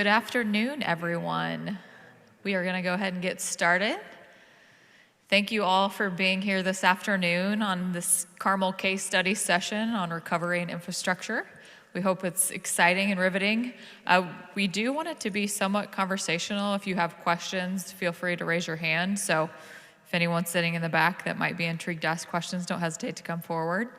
Good afternoon, everyone. We are going to go ahead and get started. Thank you all for being here this afternoon on this Carmel case study session on recovery and infrastructure. We hope it's exciting and riveting. We do want it to be somewhat conversational. If you have questions, feel free to raise your hand. So if anyone's sitting in the back that might be intrigued to ask questions, don't hesitate to come forward.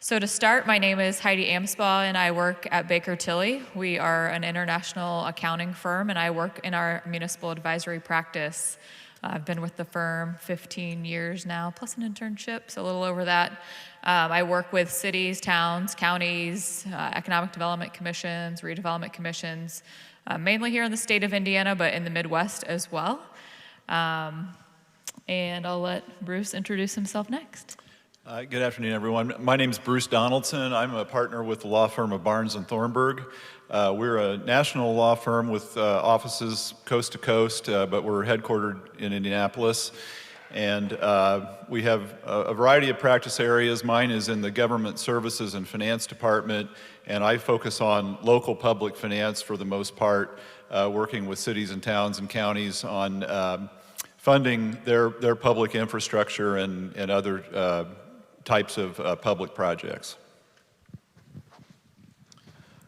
So to start, my name is Heidi Amspaugh, and I work at Baker Tilly. We are an international accounting firm, and I work in our municipal advisory practice. I've been with the firm 15 years now, plus an internship, so a little over that. I work with cities, towns, counties, economic development commissions, redevelopment commissions, mainly here in the state of Indiana, but in the Midwest as well. And I'll let Bruce introduce himself next. Good afternoon, everyone. My name is Bruce Donaldson. I'm a partner with the law firm of Barnes & Thornburg. We're a national law firm with offices coast to coast, but we're headquartered in Indianapolis. And we have a variety of practice areas. Mine is in the government services and finance department, and I focus on local public finance for the most part, working with cities and towns and counties on funding their public infrastructure and other types of public projects.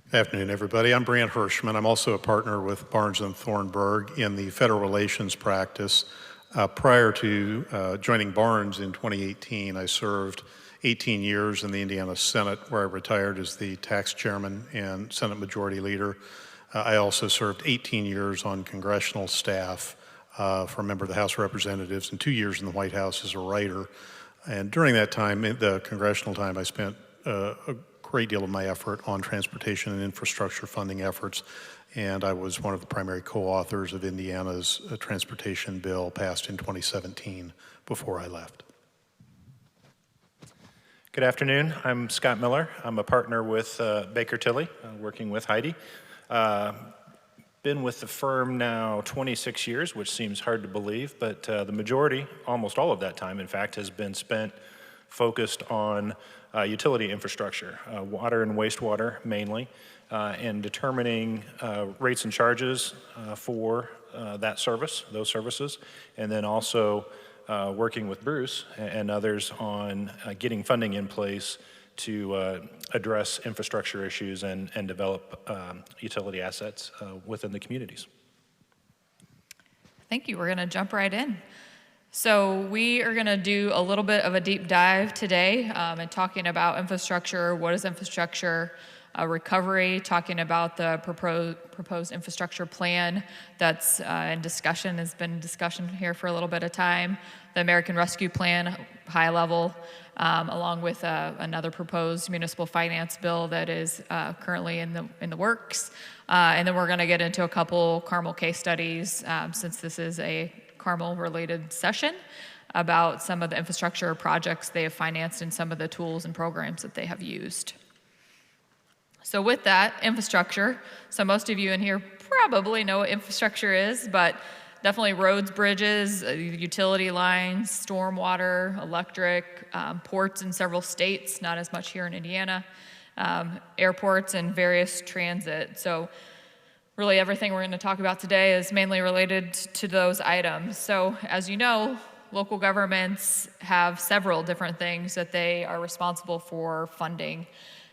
Good afternoon, everybody. I'm Brandt Hershman. I'm also a partner with Barnes & Thornburg in the federal relations practice. Prior to joining Barnes in 2018, I served 18 years in the Indiana Senate, where I retired as the tax chairman and Senate Majority Leader. I also served 18 years on congressional staff for a member of the House of Representatives and 2 years in the White House as a writer. And during that time, the congressional time, I spent a great deal of my effort on transportation and infrastructure funding efforts, and I was one of the primary co-authors of Indiana's transportation bill passed in 2017 before I left. Good afternoon. I'm Scott Miller. I'm a partner with Baker Tilly, working with Heidi. Been with the firm now 26 years, which seems hard to believe, but the majority, almost all of that time, in fact, has been spent focused on utility infrastructure, water and wastewater mainly, and determining rates and charges for that service, those services, and then also working with Bruce and others on getting funding in place to address infrastructure issues and develop utility assets within the communities. Thank you. We're going to jump right in. So we are going to do a little bit of a deep dive today and talking about infrastructure. What is infrastructure? Recovery, talking about the proposed infrastructure plan that's in discussion, has been in discussion here for a little bit of time. The American Rescue Plan, high level, along with another proposed municipal finance bill that is currently in the works. And then we're going to get into a couple Carmel case studies, since this is a Carmel-related session, about some of the infrastructure projects they have financed and some of the tools and programs that they have used. So with that, infrastructure. So most of you in here probably know what infrastructure is, but definitely roads, bridges, utility lines, stormwater, electric, ports in several states, not as much here in Indiana, airports, and various transit. So really everything we're going to talk about today is mainly related to those items. So as you know, local governments have several different things that they are responsible for funding.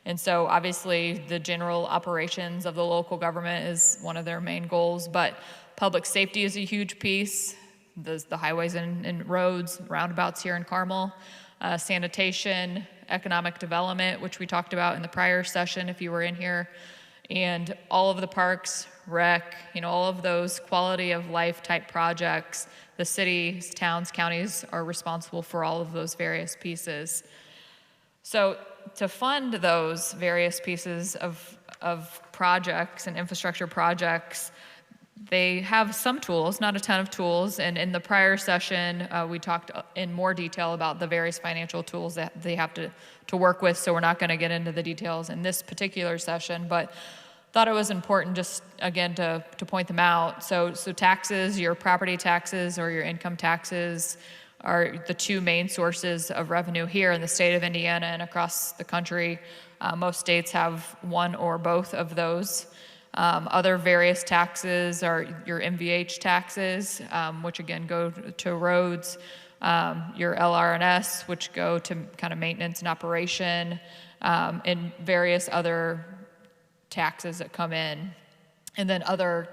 And so obviously the general operations of the local government is one of their main goals, but public safety is a huge piece. The highways and roads, roundabouts here in Carmel, sanitation, economic development, which we talked about in the prior session if you were in here, and all of the parks, rec, all of those quality of life type projects. The cities, towns, counties are responsible for all of those various pieces. So to fund those various pieces of projects and infrastructure projects, they have some tools, not a ton of tools. And in the prior session, we talked in more detail about the various financial tools that they have to work with. So we're not going to get into the details in this particular session, but thought it was important just, again, to point them out. So taxes, your property taxes or your income taxes are the two main sources of revenue here in the state of Indiana and across the country. Most states have one or both of those. Other various taxes are your MVH taxes, which again go to roads, your LR&S, which go to kind of maintenance and operation, and various other taxes that come in. And then other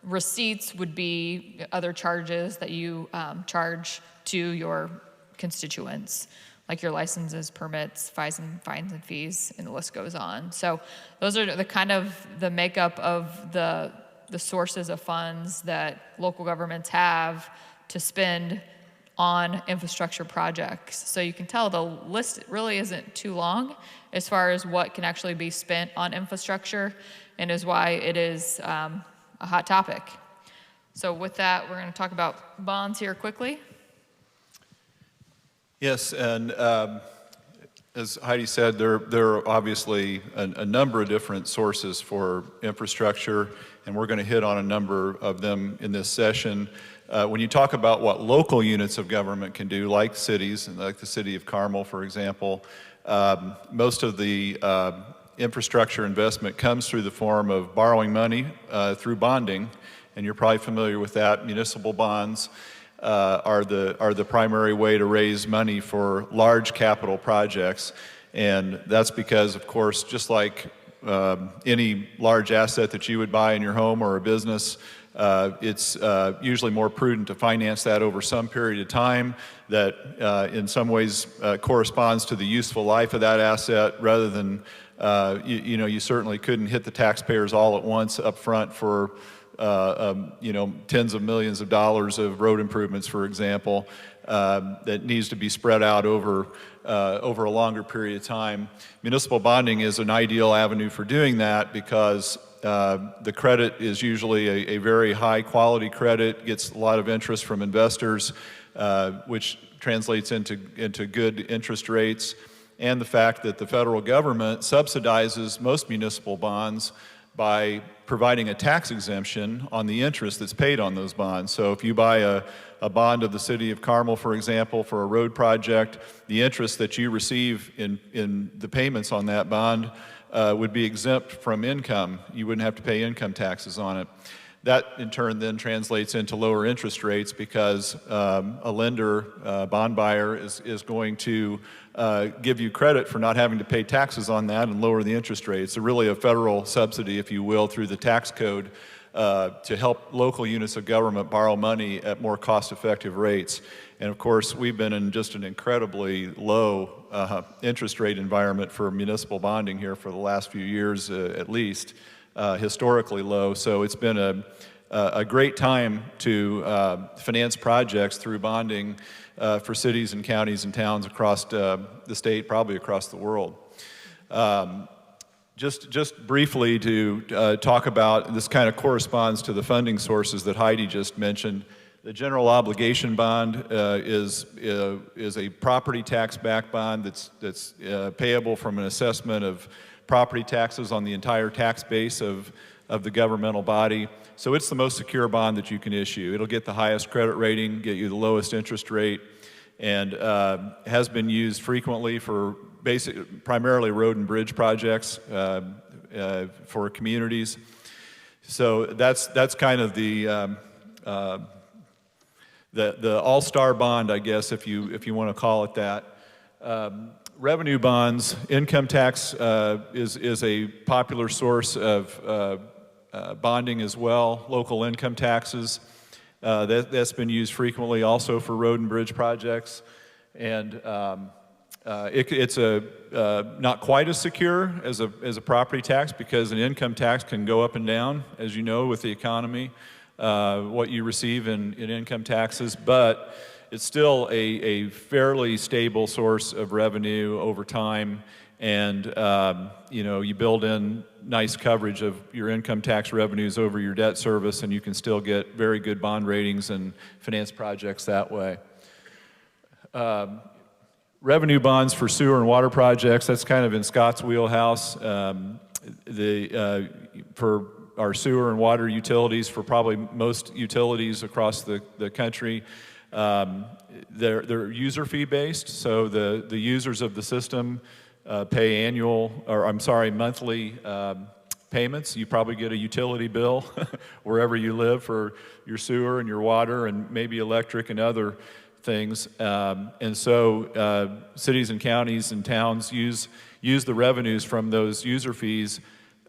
receipts would be other charges that you charge to your constituents, like your licenses, permits, fines and fees, and the list goes on. So those are the kind of the makeup of the sources of funds that local governments have to spend on infrastructure projects. So you can tell the list really isn't too long as far as what can actually be spent on infrastructure, and is why it is a hot topic. So with that, we're going to talk about bonds here quickly. Yes, and as Heidi said, there are obviously a number of different sources for infrastructure, and we're going to hit on a number of them in this session. When you talk about what local units of government can do, like cities, and like the city of Carmel, for example, most of the infrastructure investment comes through the form of borrowing money through bonding, and you're probably familiar with that. Municipal bonds are the primary way to raise money for large capital projects, and that's because, of course, just like any large asset that you would buy in your home or a business, it's usually more prudent to finance that over some period of time that in some ways corresponds to the useful life of that asset, rather than you certainly couldn't hit the taxpayers all at once up front for tens of millions of dollars of road improvements, for example, that needs to be spread out over a longer period of time. Municipal bonding is an ideal avenue for doing that because the credit is usually a very high quality credit, gets a lot of interest from investors, which translates into good interest rates, and the fact that the federal government subsidizes most municipal bonds by providing a tax exemption on the interest that's paid on those bonds. So if you buy a bond of the city of Carmel, for example, for a road project, the interest that you receive in the payments on that bond would be exempt from income. You wouldn't have to pay income taxes on it. That in turn then translates into lower interest rates because a lender, bond buyer, is going to give you credit for not having to pay taxes on that and lower the interest rate. It's really a federal subsidy, if you will, through the tax code to help local units of government borrow money at more cost-effective rates. And of course, we've been in just an incredibly low interest rate environment for municipal bonding here for the last few years, at least. Historically low, so it's been a great time to finance projects through bonding for cities and counties and towns across the state, probably across the world. Just briefly to talk about, this kind of corresponds to the funding sources that Heidi just mentioned. The general obligation bond is a property tax-backed bond that's payable from an assessment of property taxes on the entire tax base of the governmental body. So it's the most secure bond that you can issue. It'll get the highest credit rating, get you the lowest interest rate, and has been used frequently for primarily road and bridge projects for communities. So that's kind of the all-star bond, I guess, if you want to call it that. Revenue bonds, income tax is a popular source of bonding as well. Local income taxes, that's been used frequently also for road and bridge projects. And it's not quite as secure as a property tax because an income tax can go up and down, as you know, with the economy, what you receive in income taxes, but it's still a fairly stable source of revenue over time, and you build in nice coverage of your income tax revenues over your debt service, and you can still get very good bond ratings and finance projects that way. Revenue bonds for sewer and water projects, that's kind of in Scott's wheelhouse. For our sewer and water utilities, for probably most utilities across the country, they're user fee based, so the users of the system pay monthly payments. You probably get a utility bill wherever you live for your sewer and your water and maybe electric and other things. And so cities and counties and towns use the revenues from those user fees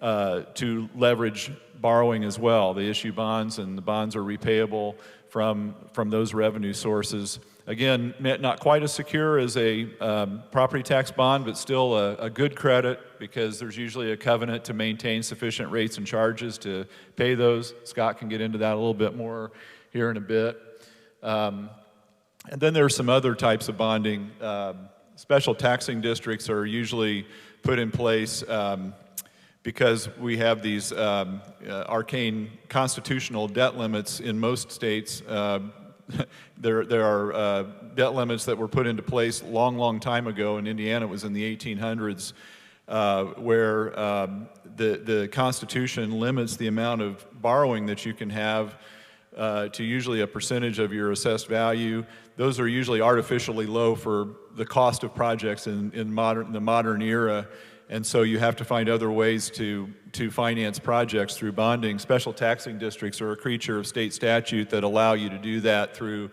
to leverage borrowing as well. They issue bonds, and the bonds are repayable from those revenue sources. Again, not quite as secure as a property tax bond, but still a good credit, because there's usually a covenant to maintain sufficient rates and charges to pay those. Scott can get into that a little bit more here in a bit. And then there are some other types of bonding. Special taxing districts are usually put in place because we have these arcane constitutional debt limits in most states. There are debt limits that were put into place long time ago. In Indiana, it was in the 1800s, where the Constitution limits the amount of borrowing that you can have to usually a percentage of your assessed value. Those are usually artificially low for the cost of projects in the modern era. And so you have to find other ways to finance projects through bonding. Special taxing districts are a creature of state statute that allow you to do that through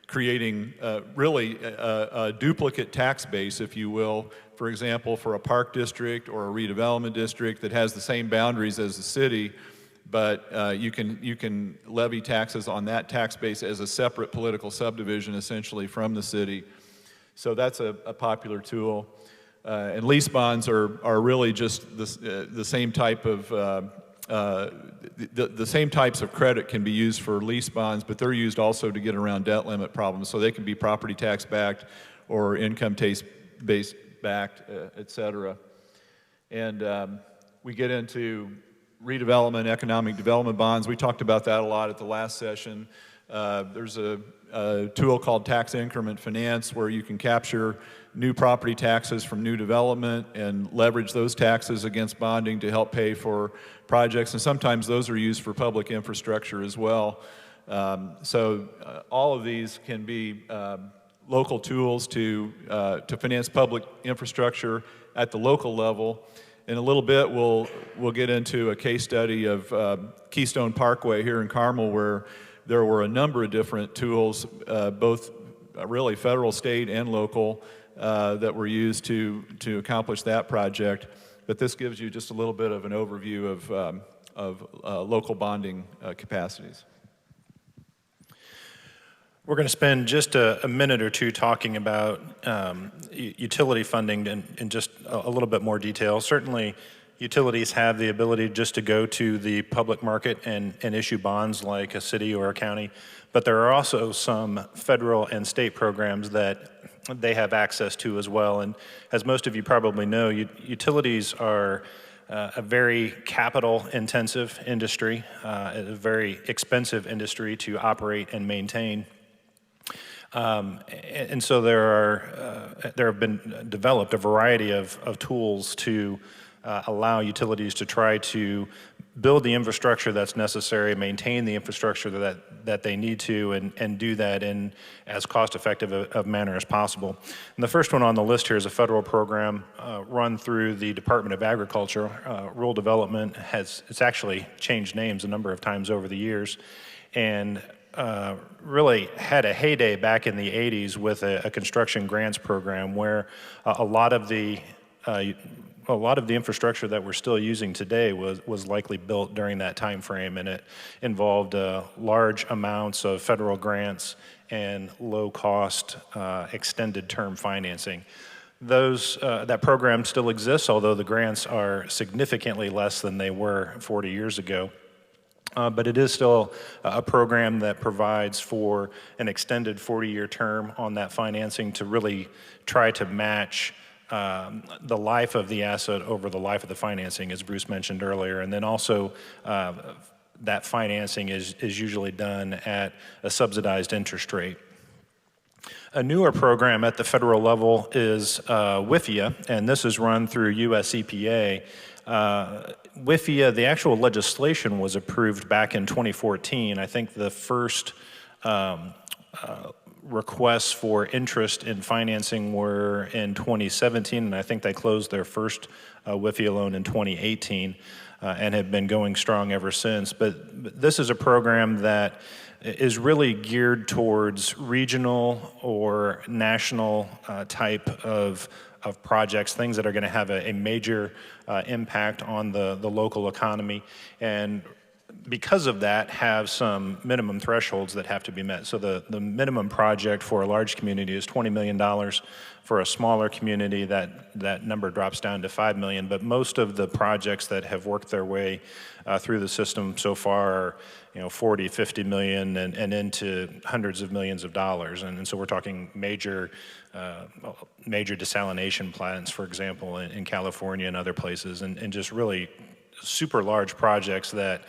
creating really a duplicate tax base, if you will. For example, for a park district or a redevelopment district that has the same boundaries as the city, but you can levy taxes on that tax base as a separate political subdivision, essentially, from the city. So that's a popular tool. And lease bonds are really just the same type of the same types of credit can be used for lease bonds, but they're used also to get around debt limit problems. So they can be property tax backed or income tax based backed, et cetera. And we get into redevelopment, economic development bonds. We talked about that a lot at the last session. There's a tool called tax increment finance where you can capture new property taxes from new development and leverage those taxes against bonding to help pay for projects. And sometimes those are used for public infrastructure as well. So all of these can be local tools to finance public infrastructure at the local level. In a little bit, we'll get into a case study of Keystone Parkway here in Carmel, where there were a number of different tools, both really federal, state, and local, that were used to accomplish that project. But this gives you just a little bit of an overview of local bonding capacities. We're going to spend just a minute or two talking about utility funding in just a little bit more detail. Certainly, utilities have the ability just to go to the public market and issue bonds like a city or a county, but there are also some federal and state programs that they have access to as well. And as most of you probably know, utilities are a very capital-intensive industry, a very expensive industry to operate and maintain. And so there have been developed a variety of tools to allow utilities to try to build the infrastructure that's necessary, maintain the infrastructure that they need to, and do that in as cost-effective a manner as possible. And the first one on the list here is a federal program run through the Department of Agriculture. Rural Development it's actually changed names a number of times over the years, and really had a heyday back in the 80s with a construction grants program where a lot of the infrastructure that we're still using today was likely built during that time frame, and it involved large amounts of federal grants and low-cost extended term financing. That program still exists, although the grants are significantly less than they were 40 years ago. But it is still a program that provides for an extended 40-year term on that financing to really try to match the life of the asset over the life of the financing, as Bruce mentioned earlier. And then also that financing is usually done at a subsidized interest rate. A newer program at the federal level is WIFIA, and this is run through US EPA. WIFIA, the actual legislation was approved back in 2014. I think the first requests for interest in financing were in 2017, and I think they closed their first WIFIA loan in 2018 and have been going strong ever since. But this is a program that is really geared towards regional or national type of projects, things that are going to have a major impact on the local economy, and because of that have some minimum thresholds that have to be met. So the minimum project for a large community is $20 million. For a smaller community, that number drops down to $5 million. But most of the projects that have worked their way through the system so far are 40, 50 million and into hundreds of millions of dollars. And so we're talking major desalination plants, for example, in California and other places, and just really super large projects that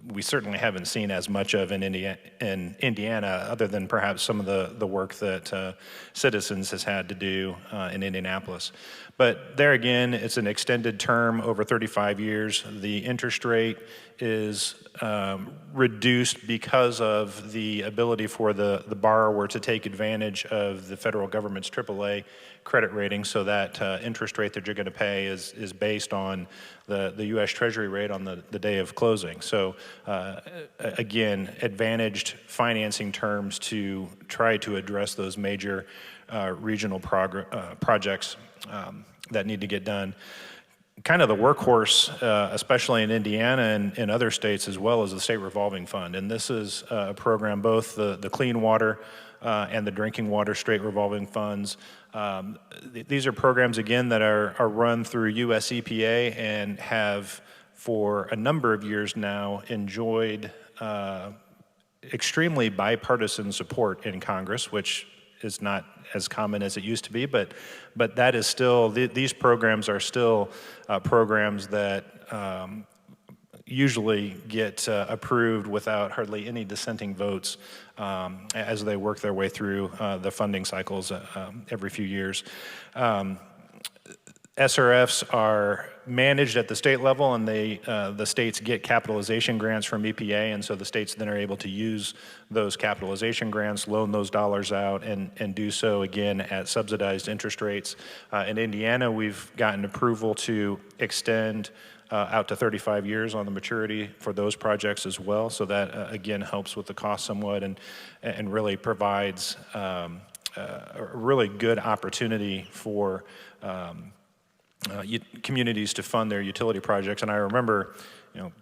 we certainly haven't seen as much of in Indiana, other than perhaps some of the work that Citizens has had to do in Indianapolis. But there again, it's an extended term over 35 years. The interest rate is reduced because of the ability for the borrower to take advantage of the federal government's AAA credit rating, so that interest rate that you're going to pay is based on the U.S. Treasury rate on the day of closing. So again, advantaged financing terms to try to address those major regional projects that need to get done. Kind of the workhorse, especially in Indiana and other states, as well as the State Revolving Fund. And this is a program, both the clean water and the drinking water state revolving funds. These are programs, again, that are run through US EPA and have, for a number of years now, enjoyed extremely bipartisan support in Congress, which is not as common as it used to be, but that is still, these programs are still programs that usually get approved without hardly any dissenting votes as they work their way through the funding cycles every few years. SRFs are managed at the state level, and the states get capitalization grants from EPA, and so the states then are able to use those capitalization grants, loan those dollars out, and do so again at subsidized interest rates. In Indiana, we've gotten approval to extend out to 35 years on the maturity for those projects as well, so that again helps with the cost somewhat and really provides a really good opportunity for communities to fund their utility projects. And I remember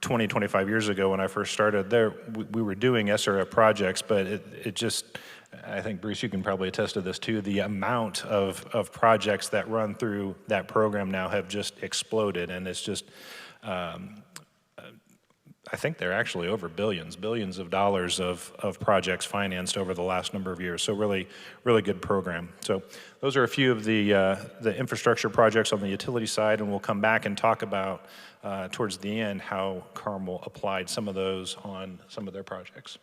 20, 25 years ago when I first started there, we were doing SRF projects, but it just, I think, Bruce, you can probably attest to this too, the amount of projects that run through that program now have just exploded, and it's just, I think they're actually over billions of dollars of projects financed over the last number of years. So really good program. So those are a few of the infrastructure projects on the utility side, and we'll come back and talk about towards the end how Carmel applied some of those on some of their projects.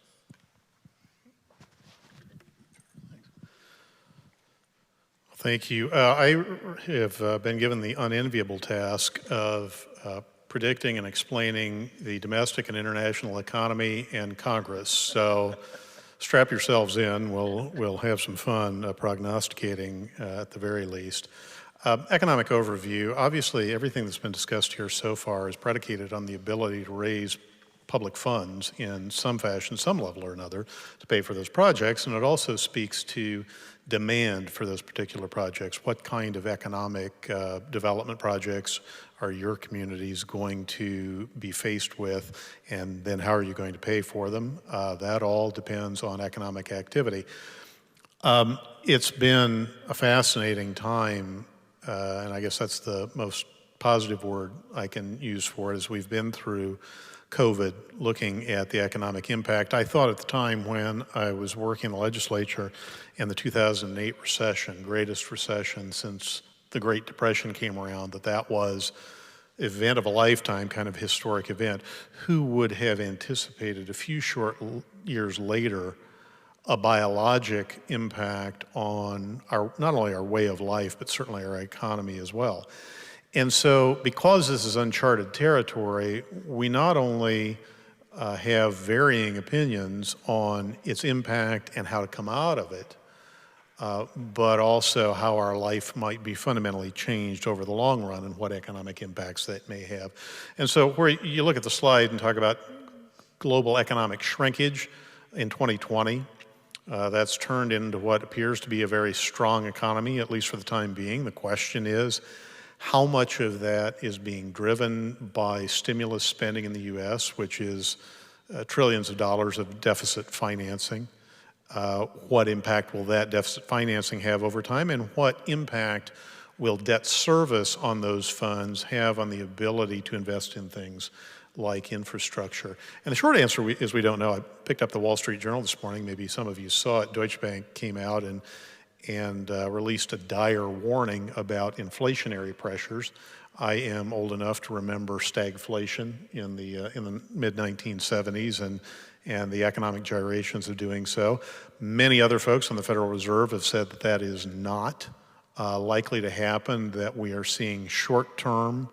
Thank you. I have been given the unenviable task of predicting and explaining the domestic and international economy and Congress. So strap yourselves in. We'll have some fun prognosticating at the very least. Economic overview. Obviously, everything that's been discussed here so far is predicated on the ability to raise public funds in some fashion, some level or another, to pay for those projects, and it also speaks to demand for those particular projects. What kind of economic development projects are your communities going to be faced with, and then how are you going to pay for them? That all depends on economic activity. It's been a fascinating time, and I guess that's the most positive word I can use for it, as we've been through COVID, looking at the economic impact. I thought at the time when I was working in the legislature in the 2008 recession, greatest recession since the Great Depression came around, that was an event of a lifetime, kind of historic event. Who would have anticipated a few short years later a biologic impact on not only our way of life, but certainly our economy as well? And so, because this is uncharted territory, we not only have varying opinions on its impact and how to come out of it, but also how our life might be fundamentally changed over the long run and what economic impacts that may have. And so where you look at the slide and talk about global economic shrinkage in 2020, that's turned into what appears to be a very strong economy, at least for the time being. The question is, how much of that is being driven by stimulus spending in the U.S., which is trillions of dollars of deficit financing? What impact will that deficit financing have over time, and what impact will debt service on those funds have on the ability to invest in things like infrastructure? And the short answer is we don't know. I picked up the Wall Street Journal this morning. Maybe some of you saw it. Deutsche Bank came out and released a dire warning about inflationary pressures. I am old enough to remember stagflation in the mid-1970s and the economic gyrations of doing so. Many other folks on the Federal Reserve have said that that is not likely to happen, that we are seeing short-term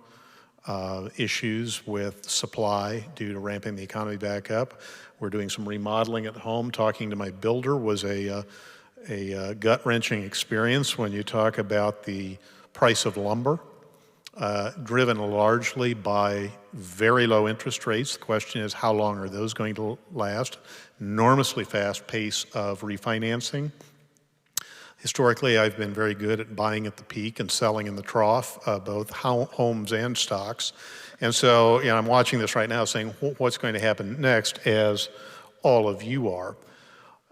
issues with supply due to ramping the economy back up. We're doing some remodeling at home. Talking to my builder was a gut-wrenching experience when you talk about the price of lumber, driven largely by very low interest rates. The question is, how long are those going to last? Enormously fast pace of refinancing. Historically, I've been very good at buying at the peak and selling in the trough, both homes and stocks. And so, I'm watching this right now saying, what's going to happen next, as all of you are.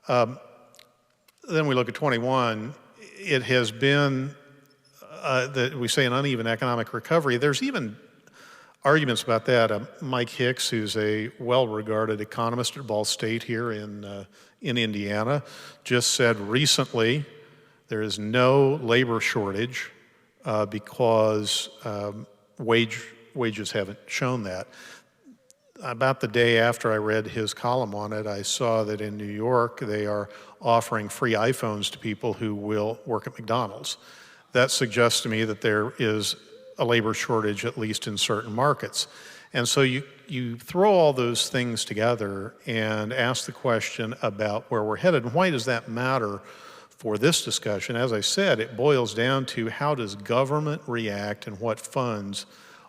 Then we look at 21. It has been, we say, an uneven economic recovery. There's even arguments about that. Mike Hicks, who's a well-regarded economist at Ball State here in Indiana, just said recently there is no labor shortage because wages haven't shown that. About the day after I read his column on it, I saw that in New York they are offering free iPhones to people who will work at McDonald's. That suggests to me that there is a labor shortage, at least in certain markets. And so you throw all those things together and ask the question about where we're headed, and why does that matter for this discussion? As I said, it boils down to how does government react and what funds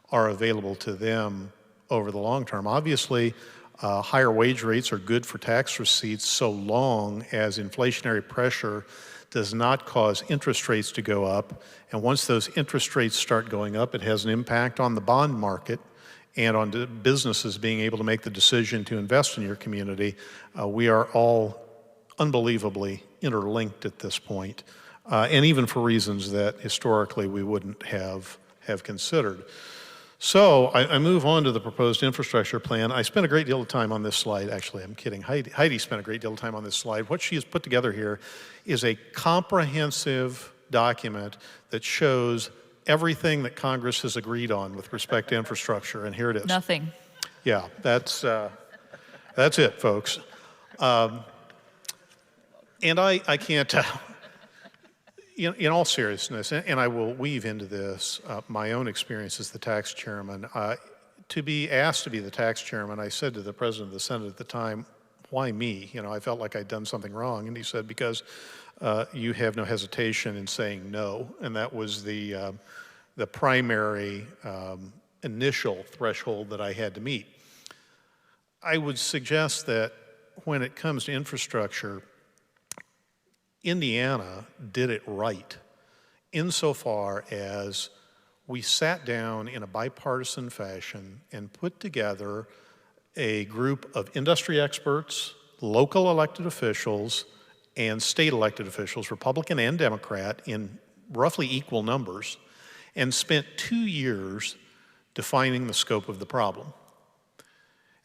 are available to them over the long term. Obviously, higher wage rates are good for tax receipts so long as inflationary pressure does not cause interest rates to go up. And once those interest rates start going up, it has an impact on the bond market and on businesses being able to make the decision to invest in your community. We are all unbelievably interlinked at this point, and even for reasons that historically we wouldn't have considered. So I move on to the proposed infrastructure plan. I spent a great deal of time on this slide. Actually, I'm kidding. Heidi spent a great deal of time on this slide. What she has put together here is a comprehensive document that shows everything that Congress has agreed on with respect to infrastructure, and here it is. Nothing. Yeah, that's it, folks. And I can't, in all seriousness, and I will weave into this my own experience as the tax chairman. To be asked to be the tax chairman, I said to the president of the Senate at the time, why me? I felt like I'd done something wrong. And he said, because you have no hesitation in saying no. And that was the primary initial threshold that I had to meet. I would suggest that when it comes to infrastructure, Indiana did it right insofar as we sat down in a bipartisan fashion and put together a group of industry experts, local elected officials, and state elected officials, Republican and Democrat, in roughly equal numbers, and spent 2 years defining the scope of the problem.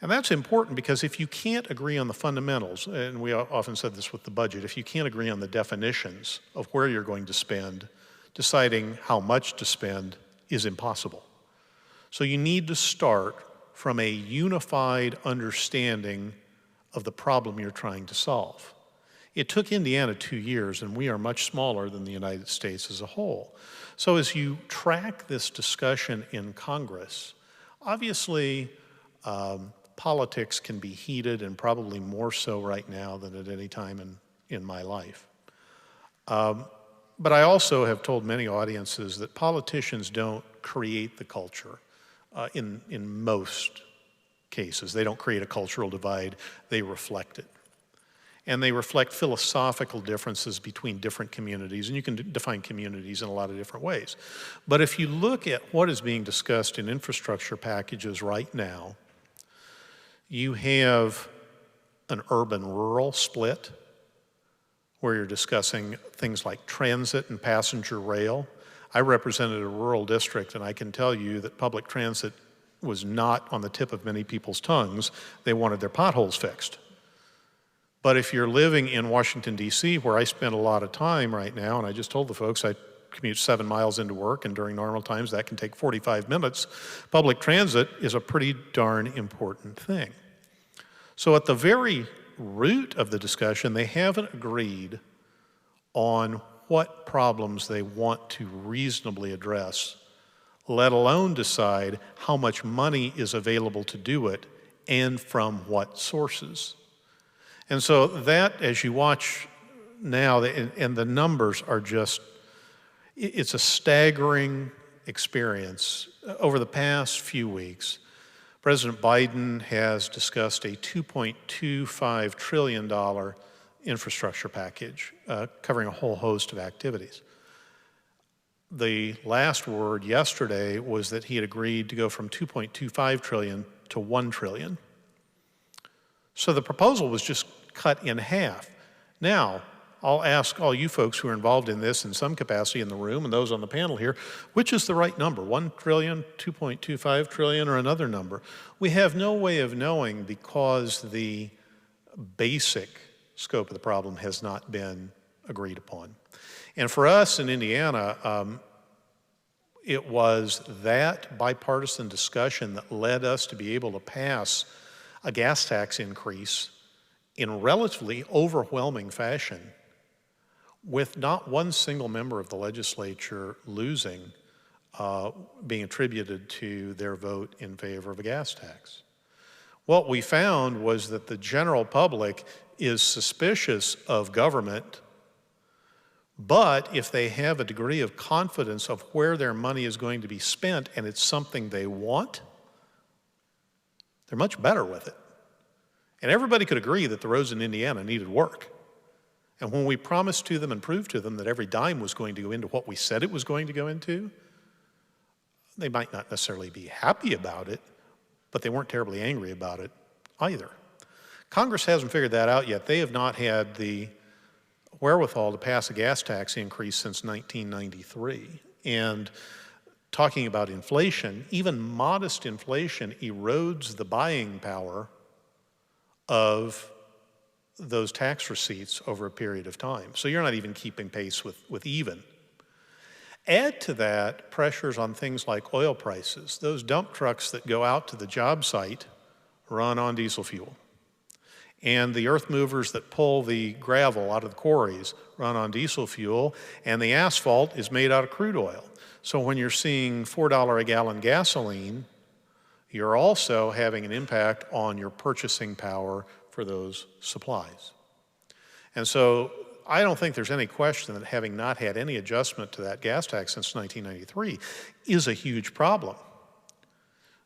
And that's important because if you can't agree on the fundamentals, and we often said this with the budget, if you can't agree on the definitions of where you're going to spend, deciding how much to spend is impossible. So you need to start from a unified understanding of the problem you're trying to solve. It took Indiana 2 years, and we are much smaller than the United States as a whole. So as you track this discussion in Congress, obviously, Politics can be heated, and probably more so right now than at any time in my life. But I also have told many audiences that politicians don't create the culture in most cases. They don't create a cultural divide, they reflect it. And they reflect philosophical differences between different communities, and you can define communities in a lot of different ways. But if you look at what is being discussed in infrastructure packages right now, you have an urban-rural split, where you're discussing things like transit and passenger rail. I represented a rural district, and I can tell you that public transit was not on the tip of many people's tongues. They wanted their potholes fixed. But if you're living in Washington, D.C., where I spend a lot of time right now, and I just told the folks I commute 7 miles into work, and during normal times that can take 45 minutes, public transit is a pretty darn important thing. So at the very root of the discussion, they haven't agreed on what problems they want to reasonably address, let alone decide how much money is available to do it and from what sources. And so that, as you watch now, and the numbers are just, it's a staggering experience. Over the past few weeks, President Biden has discussed a $2.25 trillion infrastructure package covering a whole host of activities. The last word yesterday was that he had agreed to go from $2.25 trillion to $1 trillion. So the proposal was just cut in half. Now, I'll ask all you folks who are involved in this in some capacity in the room and those on the panel here, which is the right number, 1 trillion, 2.25 trillion, or another number? We have no way of knowing because the basic scope of the problem has not been agreed upon. And for us in Indiana, it was that bipartisan discussion that led us to be able to pass a gas tax increase in relatively overwhelming fashion, with not one single member of the legislature losing, being attributed to their vote in favor of a gas tax. What we found was that the general public is suspicious of government, but if they have a degree of confidence of where their money is going to be spent and it's something they want, they're much better with it. And everybody could agree that the roads in Indiana needed work. And when we promised to them and proved to them that every dime was going to go into what we said it was going to go into, they might not necessarily be happy about it, but they weren't terribly angry about it either. Congress hasn't figured that out yet. They have not had the wherewithal to pass a gas tax increase since 1993. And talking about inflation, even modest inflation erodes the buying power of those tax receipts over a period of time. So you're not even keeping pace with even. Add to that pressures on things like oil prices. Those dump trucks that go out to the job site run on diesel fuel. And the earth movers that pull the gravel out of the quarries run on diesel fuel, and the asphalt is made out of crude oil. So when you're seeing $4 a gallon gasoline, you're also having an impact on your purchasing power for those supplies. And so I don't think there's any question that having not had any adjustment to that gas tax since 1993 is a huge problem.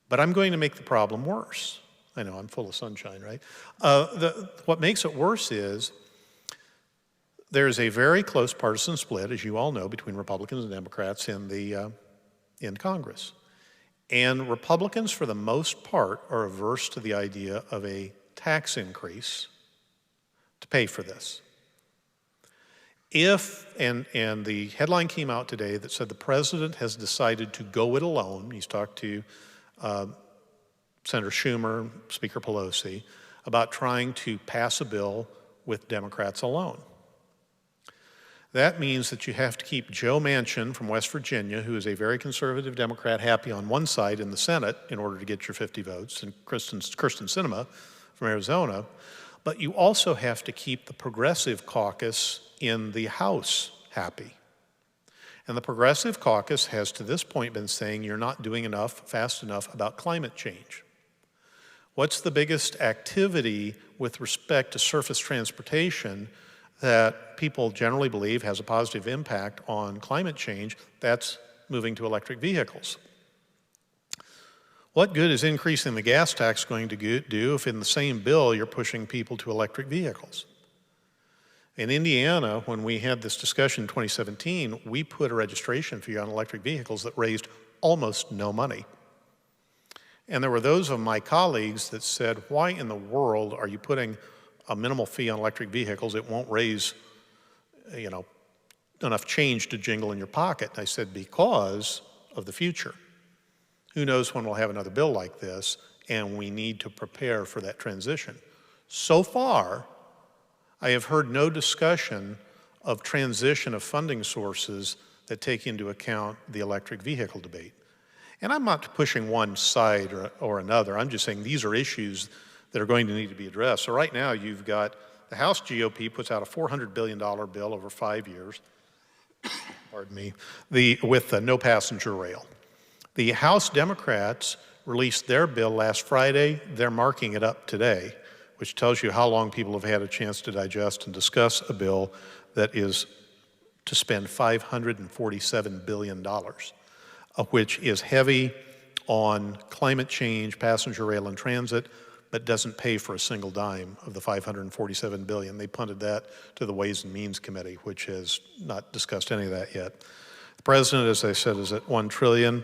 But I'm going to make the problem worse. I know, I'm full of sunshine, right? What makes it worse is there's a very close partisan split, as you all know, between Republicans and Democrats in Congress. And Republicans, for the most part, are averse to the idea of a tax increase to pay for this. And the headline came out today that said the president has decided to go it alone. He's talked to Senator Schumer, Speaker Pelosi, about trying to pass a bill with Democrats alone. That means that you have to keep Joe Manchin from West Virginia, who is a very conservative Democrat, happy on one side in the Senate in order to get your 50 votes, and Kyrsten Sinema from Arizona, but you also have to keep the Progressive Caucus in the House happy. And the Progressive Caucus has to this point been saying you're not doing enough, fast enough about climate change. What's the biggest activity with respect to surface transportation that people generally believe has a positive impact on climate change? That's moving to electric vehicles. What good is increasing the gas tax going to do if in the same bill you're pushing people to electric vehicles? In Indiana, when we had this discussion in 2017, we put a registration fee on electric vehicles that raised almost no money. And there were those of my colleagues that said, why in the world are you putting a minimal fee on electric vehicles? It won't raise, enough change to jingle in your pocket. And I said, because of the future. Who knows when we'll have another bill like this, and we need to prepare for that transition. So far, I have heard no discussion of transition of funding sources that take into account the electric vehicle debate. And I'm not pushing one side or another. I'm just saying these are issues that are going to need to be addressed. So right now you've got the House GOP puts out a $400 billion bill over 5 years, pardon me, with no passenger rail. The House Democrats released their bill last Friday. They're marking it up today, which tells you how long people have had a chance to digest and discuss a bill that is to spend $547 billion, which is heavy on climate change, passenger rail, and transit, but doesn't pay for a single dime of the $547 billion. They punted that to the Ways and Means Committee, which has not discussed any of that yet. The president, as I said, is at $1 trillion.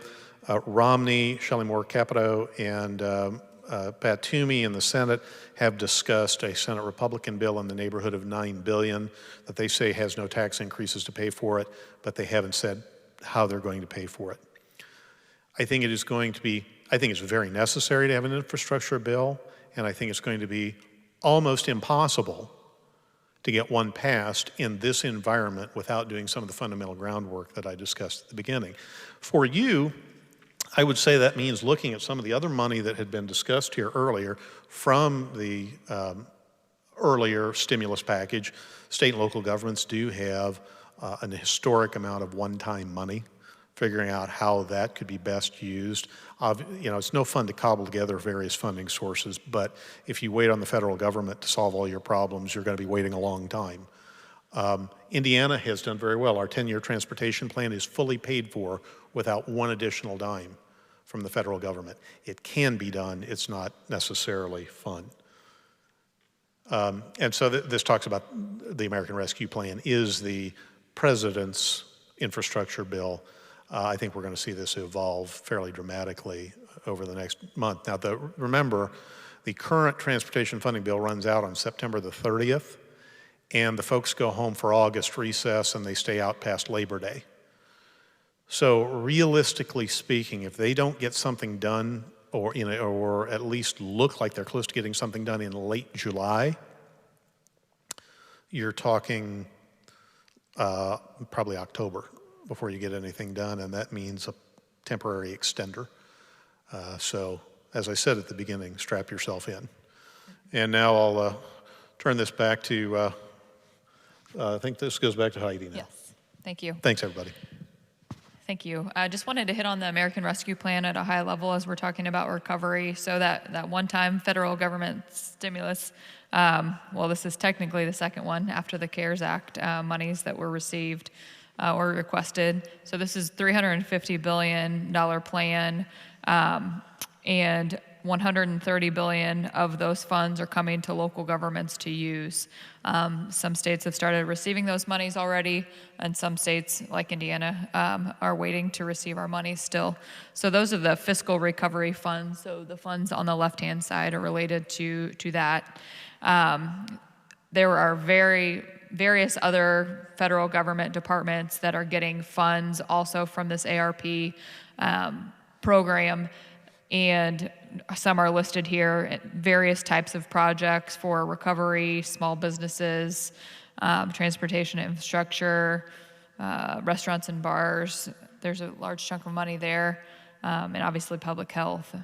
Romney, Shelley Moore Capito, and Pat Toomey in the Senate have discussed a Senate Republican bill in the neighborhood of $9 billion that they say has no tax increases to pay for it, but they haven't said how they're going to pay for it. I think it is going to be, I think it's very necessary to have an infrastructure bill, and I think it's going to be almost impossible to get one passed in this environment without doing some of the fundamental groundwork that I discussed at the beginning. For you, I would say that means looking at some of the other money that had been discussed here earlier from the earlier stimulus package. State and local governments do have an historic amount of one-time money, figuring out how that could be best used. It's no fun to cobble together various funding sources, but if you wait on the federal government to solve all your problems, you're going to be waiting a long time. Indiana has done very well. Our 10-year transportation plan is fully paid for without one additional dime from the federal government. It can be done. It's not necessarily fun. And so this talks about the American Rescue Plan is the president's infrastructure bill. I think we're going to see this evolve fairly dramatically over the next month. Now, remember, the current transportation funding bill runs out on September the 30th, and the folks go home for August recess and they stay out past Labor Day. So realistically speaking, if they don't get something done or at least look like they're close to getting something done in late July, you're talking probably October before you get anything done, and that means a temporary extender. So as I said at the beginning, strap yourself in. And now I'll turn this back to, I think this goes back to Heidi now. Yes, thank you. Thanks, everybody. Thank you. I just wanted to hit on the American Rescue Plan at a high level as we're talking about recovery. So that one-time federal government stimulus, well, this is technically the second one after the CARES Act monies that were received or requested. So this is $350 billion plan, and $130 billion of those funds are coming to local governments to use. Some states have started receiving those monies already, and some states, like Indiana, are waiting to receive our money still. So those are the fiscal recovery funds. So the funds on the left-hand side are related to that. There are various other federal government departments that are getting funds also from this ARP program, and some are listed here, various types of projects for recovery, small businesses, transportation infrastructure, restaurants and bars. There's a large chunk of money there, and obviously public health.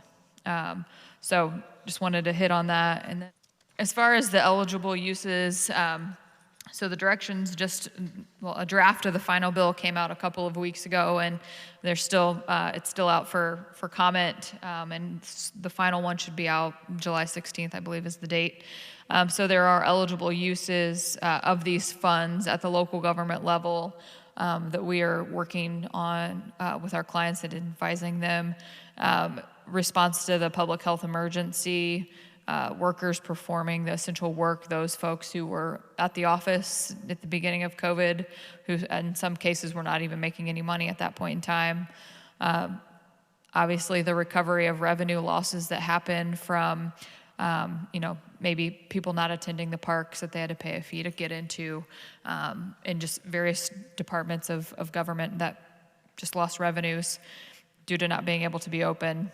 So just wanted to hit on that. And then as far as the eligible uses, So the directions a draft of the final bill came out a couple of weeks ago, and it's still out for comment, and the final one should be out July 16th, I believe is the date. So there are eligible uses of these funds at the local government level that we are working on with our clients and advising them. Response to the public health emergency, workers performing the essential work, those folks who were at the office at the beginning of COVID, who in some cases were not even making any money at that point in time. Obviously, the recovery of revenue losses that happened from, maybe people not attending the parks that they had to pay a fee to get into, and just various departments of government that just lost revenues due to not being able to be open.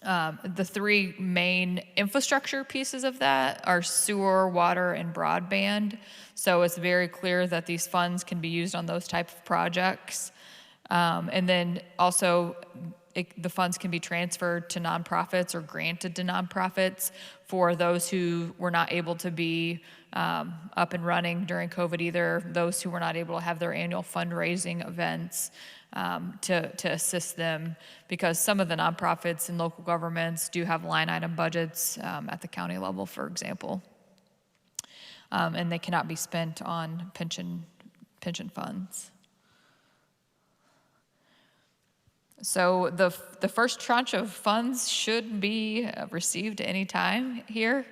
The three main infrastructure pieces of that are sewer, water, and broadband. So it's very clear that these funds can be used on those type of projects. And then also the funds can be transferred to nonprofits or granted to nonprofits for those who were not able to be up and running during COVID either, those who were not able to have their annual fundraising events, to assist them, because some of the nonprofits and local governments do have line item budgets at the county level, for example, and they cannot be spent on pension funds. So the first tranche of funds should be received any time here.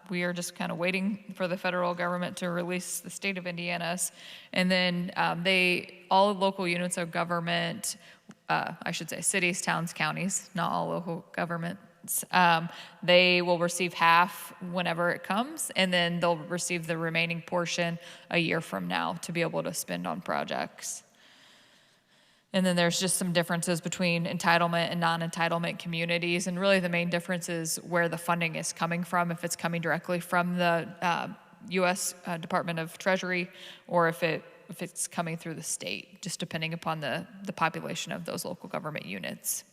We are just kind of waiting for the federal government to release the state of Indiana's. And then all local units of government, I should say cities, towns, counties, not all local governments, they will receive half whenever it comes, and then they'll receive the remaining portion a year from now to be able to spend on projects. And then there's just some differences between entitlement and non-entitlement communities. And really the main difference is where the funding is coming from, if it's coming directly from the U.S. Department of Treasury, or if it's coming through the state, just depending upon the population of those local government units.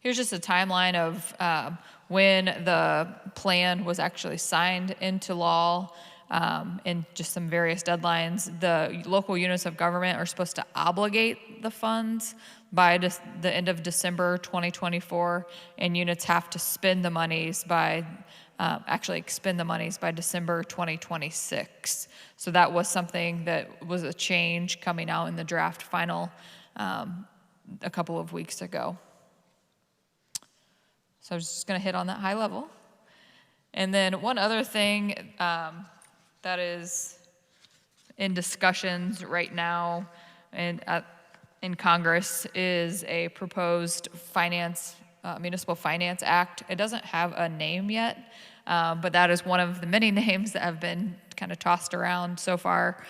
Here's just a timeline of when the plan was actually signed into law. And just some various deadlines. The local units of government are supposed to obligate the funds by the end of December 2024, and units have to spend the monies by expend the monies by December 2026. So that was something that was a change coming out in the draft final a couple of weeks ago. So I was just going to hit on that high level. And then one other thing that is in discussions right now in Congress is a proposed Municipal Finance Act. It doesn't have a name yet, but that is one of the many names that have been kind of tossed around so far.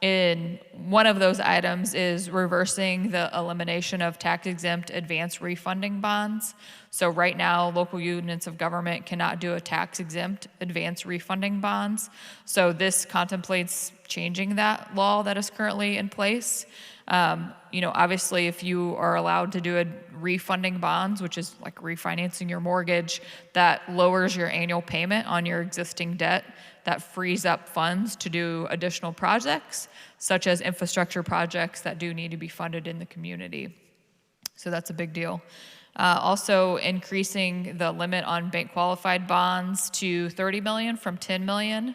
In one of those items is reversing the elimination of tax-exempt advance refunding bonds. So right now, local units of government cannot do a tax-exempt advance refunding bonds. So this contemplates changing that law that is currently in place. Obviously, if you are allowed to do a refunding bonds, which is like refinancing your mortgage, that lowers your annual payment on your existing debt. That frees up funds to do additional projects, such as infrastructure projects that do need to be funded in the community. So that's a big deal. Also increasing the limit on bank qualified bonds to 30 million from 10 million.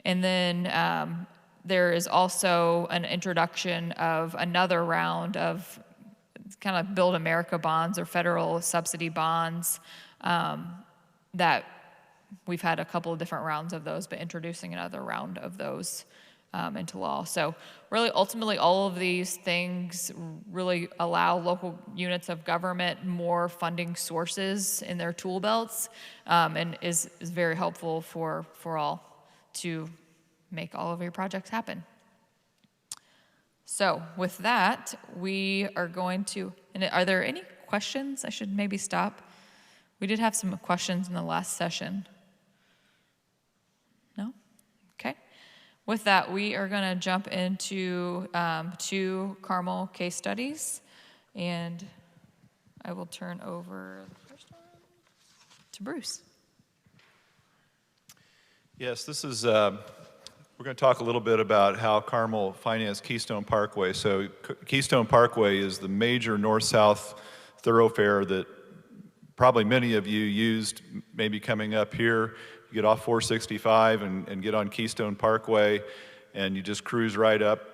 And then there is also an introduction of another round of kind of Build America bonds or federal subsidy bonds that we've had a couple of different rounds of those, but introducing another round of those into law. So really, ultimately, all of these things really allow local units of government more funding sources in their tool belts, and is very helpful for all to make all of your projects happen. So with that, we are going to, and are there any questions? I should maybe stop. We did have some questions in the last session. No? Okay. With that, we are going to jump into 2 Carmel case studies, and I will turn over the first one to Bruce. Yes, this is, we're going to talk a little bit about how Carmel financed Keystone Parkway. So Keystone Parkway is the major north-south thoroughfare that probably many of you used, maybe coming up here. You get off 465 and get on Keystone Parkway, and you just cruise right up.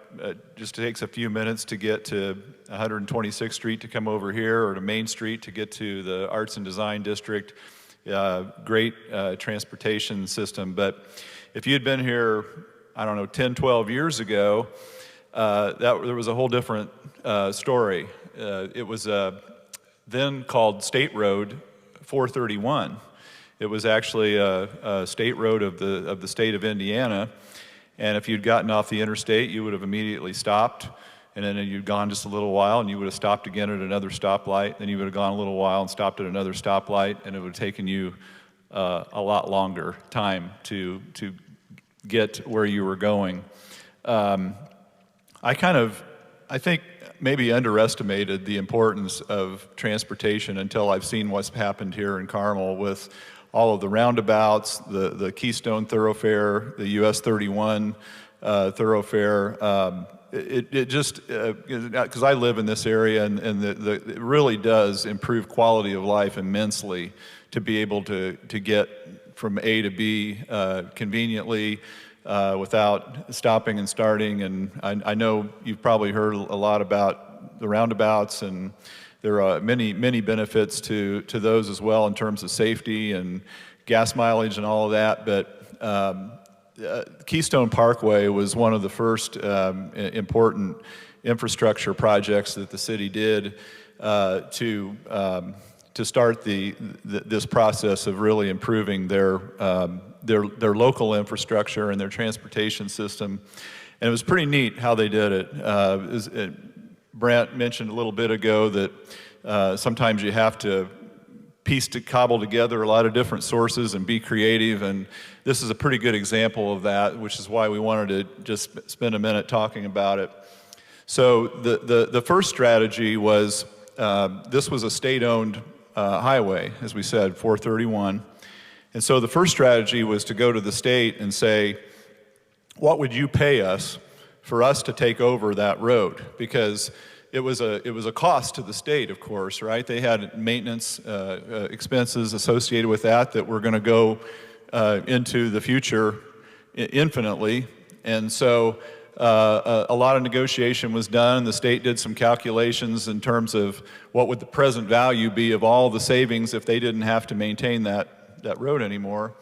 Just takes a few minutes to get to 126th Street to come over here, or to Main Street to get to the Arts and Design District. Great transportation system. But if you had been here, I don't know, 10, 12 years ago, there was a whole different story. It was then called State Road 431. It was actually a state road of the state of Indiana. And if you'd gotten off the interstate, you would have immediately stopped. And then you'd gone just a little while, and you would have stopped again at another stoplight. Then you would have gone a little while and stopped at another stoplight, and it would have taken you a lot longer time to get where you were going. I think maybe underestimated the importance of transportation until I've seen what's happened here in Carmel with all of the roundabouts, the Keystone Thoroughfare, the US 31 thoroughfare. It just, because I live in this area, and it really does improve quality of life immensely to be able to get from A to B conveniently without stopping and starting. And I know you've probably heard a lot about the roundabouts, and there are many benefits to those as well in terms of safety and gas mileage and all of that. But Keystone Parkway was one of the first important infrastructure projects that the city did to start this process of really improving their local infrastructure and their transportation system. And it was pretty neat how they did it. Brandt mentioned a little bit ago that sometimes you have to cobble together a lot of different sources and be creative, and this is a pretty good example of that, which is why we wanted to just spend a minute talking about it. So the first strategy was, this was a state-owned highway, as we said, 431, and so the first strategy was to go to the state and say, what would you pay us for us to take over that road? Because it was a cost to the state, of course, right? They had maintenance expenses associated with that were going to go into the future infinitely. And so a lot of negotiation was done. The state did some calculations in terms of what would the present value be of all the savings if they didn't have to maintain that road anymore.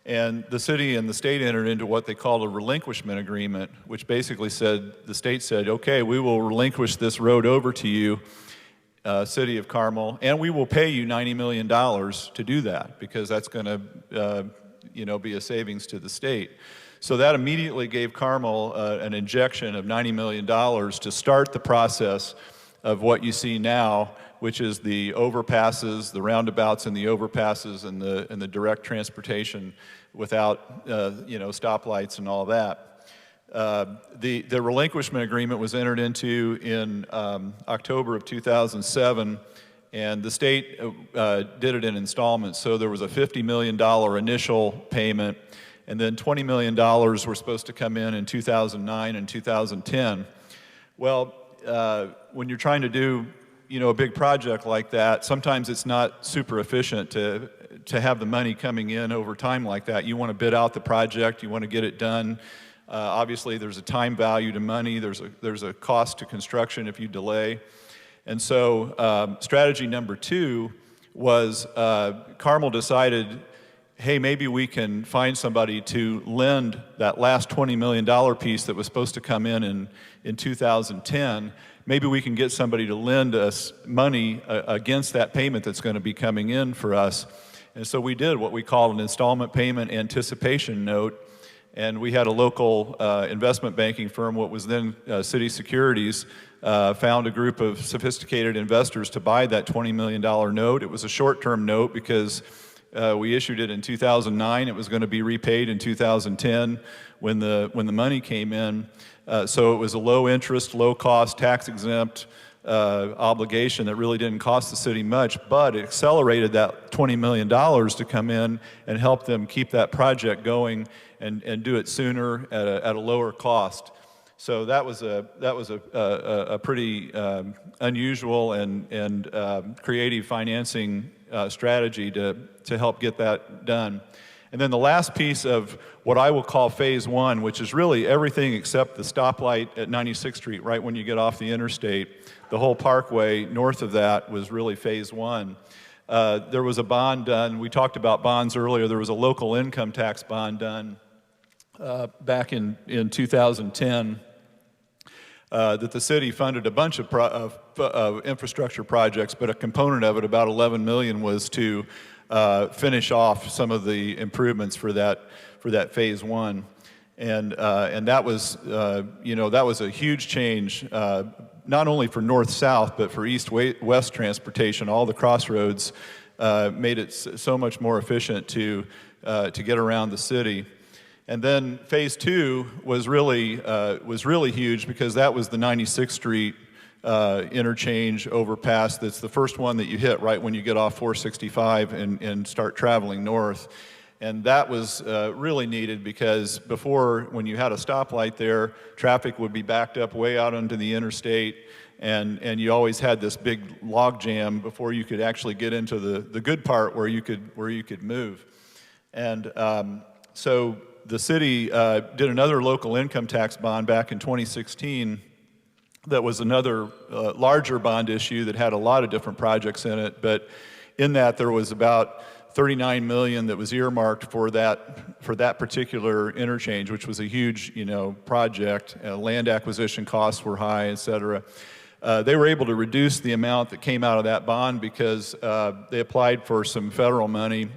And the city and the state entered into what they called a relinquishment agreement, which basically said, the state said, okay, we will relinquish this road over to you, City of Carmel, and we will pay you $90 million to do that, because that's going to be a savings to the state. So that immediately gave Carmel an injection of $90 million to start the process of what you see now, which is the overpasses, the roundabouts and the overpasses, and the direct transportation without stoplights and all that. The relinquishment agreement was entered into in October of 2007, and the state did it in installments. So there was a $50 million initial payment, and then $20 million were supposed to come in 2009 and 2010. Well, when you're trying to do a big project like that, sometimes it's not super efficient to have the money coming in over time like that. You want to bid out the project, you want to get it done. Obviously, there's a time value to money, there's a cost to construction if you delay. And so strategy number 2 was Carmel decided, hey, maybe we can find somebody to lend that last $20 million piece that was supposed to come in 2010. Maybe we can get somebody to lend us money against that payment that's going to be coming in for us. And so we did what we call an installment payment anticipation note. And we had a local investment banking firm, what was then City Securities, found a group of sophisticated investors to buy that $20 million note. It was a short-term note because we issued it in 2009. It was going to be repaid in 2010 when the money came in. So it was a low interest, low cost, tax exempt obligation that really didn't cost the city much, but it accelerated that $20 million to come in and help them keep that project going and do it sooner at a lower cost. So that was a pretty unusual and creative financing strategy to help get that done. And then the last piece of what I will call phase one, which is really everything except the stoplight at 96th Street, right when you get off the interstate. The whole parkway north of that was really phase one. There was a bond done. We talked about bonds earlier. There was a local income tax bond done back in 2010 that the city funded a bunch of infrastructure projects, but a component of it, about $11 million, was to finish off some of the improvements for that phase one, and that was that was a huge change, not only for north-south but for east-west transportation. All the crossroads made it so much more efficient to get around the city. And then phase two was really huge because that was the 96th Street interchange overpass. That's the first one that you hit right when you get off 465 and start traveling north. And that was really needed because before, when you had a stoplight there, traffic would be backed up way out onto the interstate, and you always had this big log jam before you could actually get into the good part where you could move. And so the city did another local income tax bond back in 2016 that was another larger bond issue that had a lot of different projects in it, but in that there was about $39 million that was earmarked for that particular interchange, which was a huge project. Land acquisition costs were high, et cetera. They were able to reduce the amount that came out of that bond because they applied for some federal money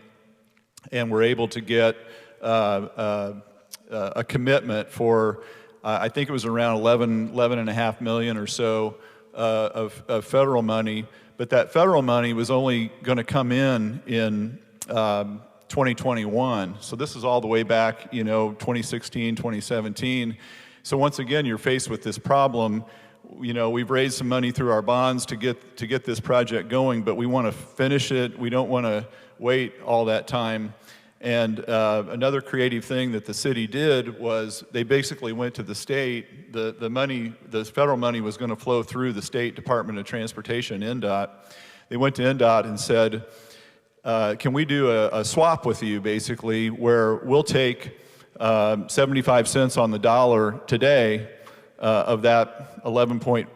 and were able to get a commitment for I think it was around 11.5 million or so of federal money, but that federal money was only going to come in 2021. So this is all the way back, 2016, 2017. So once again, you're faced with this problem. We've raised some money through our bonds to get this project going, but we want to finish it. We don't want to wait all that time. And another creative thing that the city did was they basically went to the state. The federal money was going to flow through the State Department of Transportation, NDOT. They went to NDOT and said, can we do a swap with you, basically, where we'll take 75 cents on the dollar today of that 11.4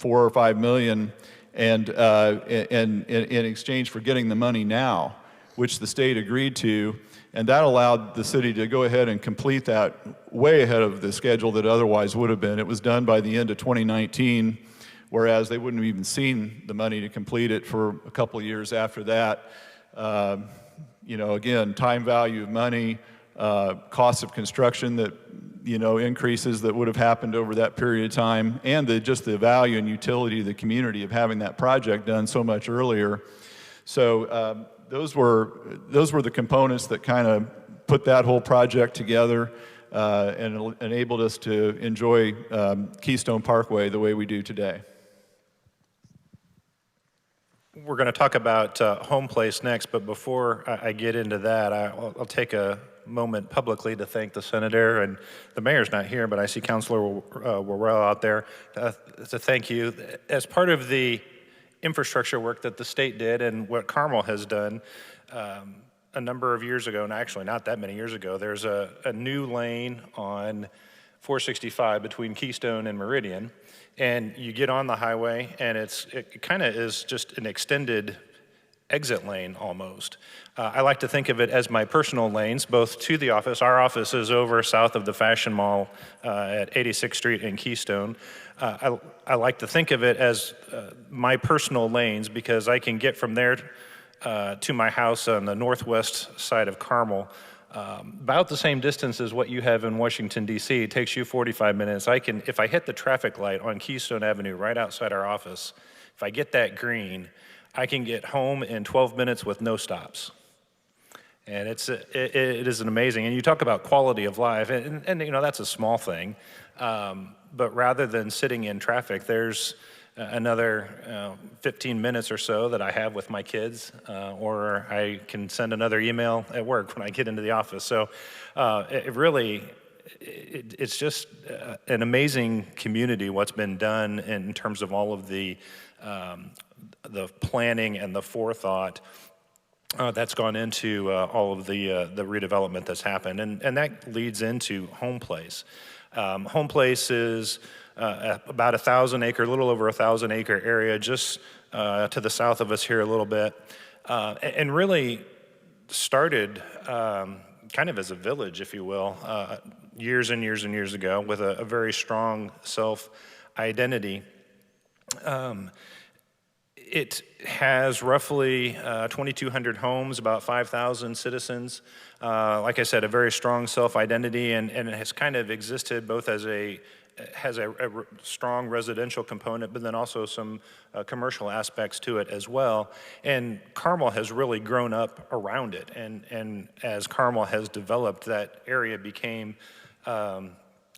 or 5 million and in exchange for getting the money now, which the state agreed to. And that allowed the city to go ahead and complete that way ahead of the schedule that otherwise would have been. It was done by the end of 2019, whereas they wouldn't have even seen the money to complete it for a couple of years after that. Again, time value of money, cost of construction that, increases that would have happened over that period of time, and just the value and utility of the community of having that project done so much earlier. So those were the components that kind of put that whole project together and enabled us to enjoy Keystone Parkway the way we do today. We're going to talk about Home Place next, but before I get into that, I'll take a moment publicly to thank the senator, and the mayor's not here, but I see Councilor Worrell out there, to thank you. As part of the infrastructure work that the state did and what Carmel has done a number of years ago, and actually not that many years ago, there's a new lane on 465 between Keystone and Meridian, and you get on the highway and it kind of is just an extended exit lane almost. I like to think of it as my personal lanes, both to the office. Our office is over south of the Fashion Mall at 86th Street in Keystone. I like to think of it as my personal lanes because I can get from there to my house on the northwest side of Carmel about the same distance as what you have in Washington, D.C. It takes you 45 minutes. If I hit the traffic light on Keystone Avenue right outside our office, if I get that green, I can get home in 12 minutes with no stops. And it is an amazing, and you talk about quality of life, and that's a small thing, but rather than sitting in traffic, there's another 15 minutes or so that I have with my kids, or I can send another email at work when I get into the office. So it's just an amazing community, what's been done in terms of all of the planning and the forethought that's gone into all of the redevelopment that's happened. And that leads into Home Place. Home Place is about a little over 1,000 acre area just to the south of us here a little bit, and really started kind of as a village, if you will, years and years and years ago with a very strong self-identity. It has roughly 2,200 homes, about 5,000 citizens. Like I said, a very strong self-identity, and it has kind of existed both as has a strong residential component, but then also some commercial aspects to it as well. And Carmel has really grown up around it. And as Carmel has developed, that area became kind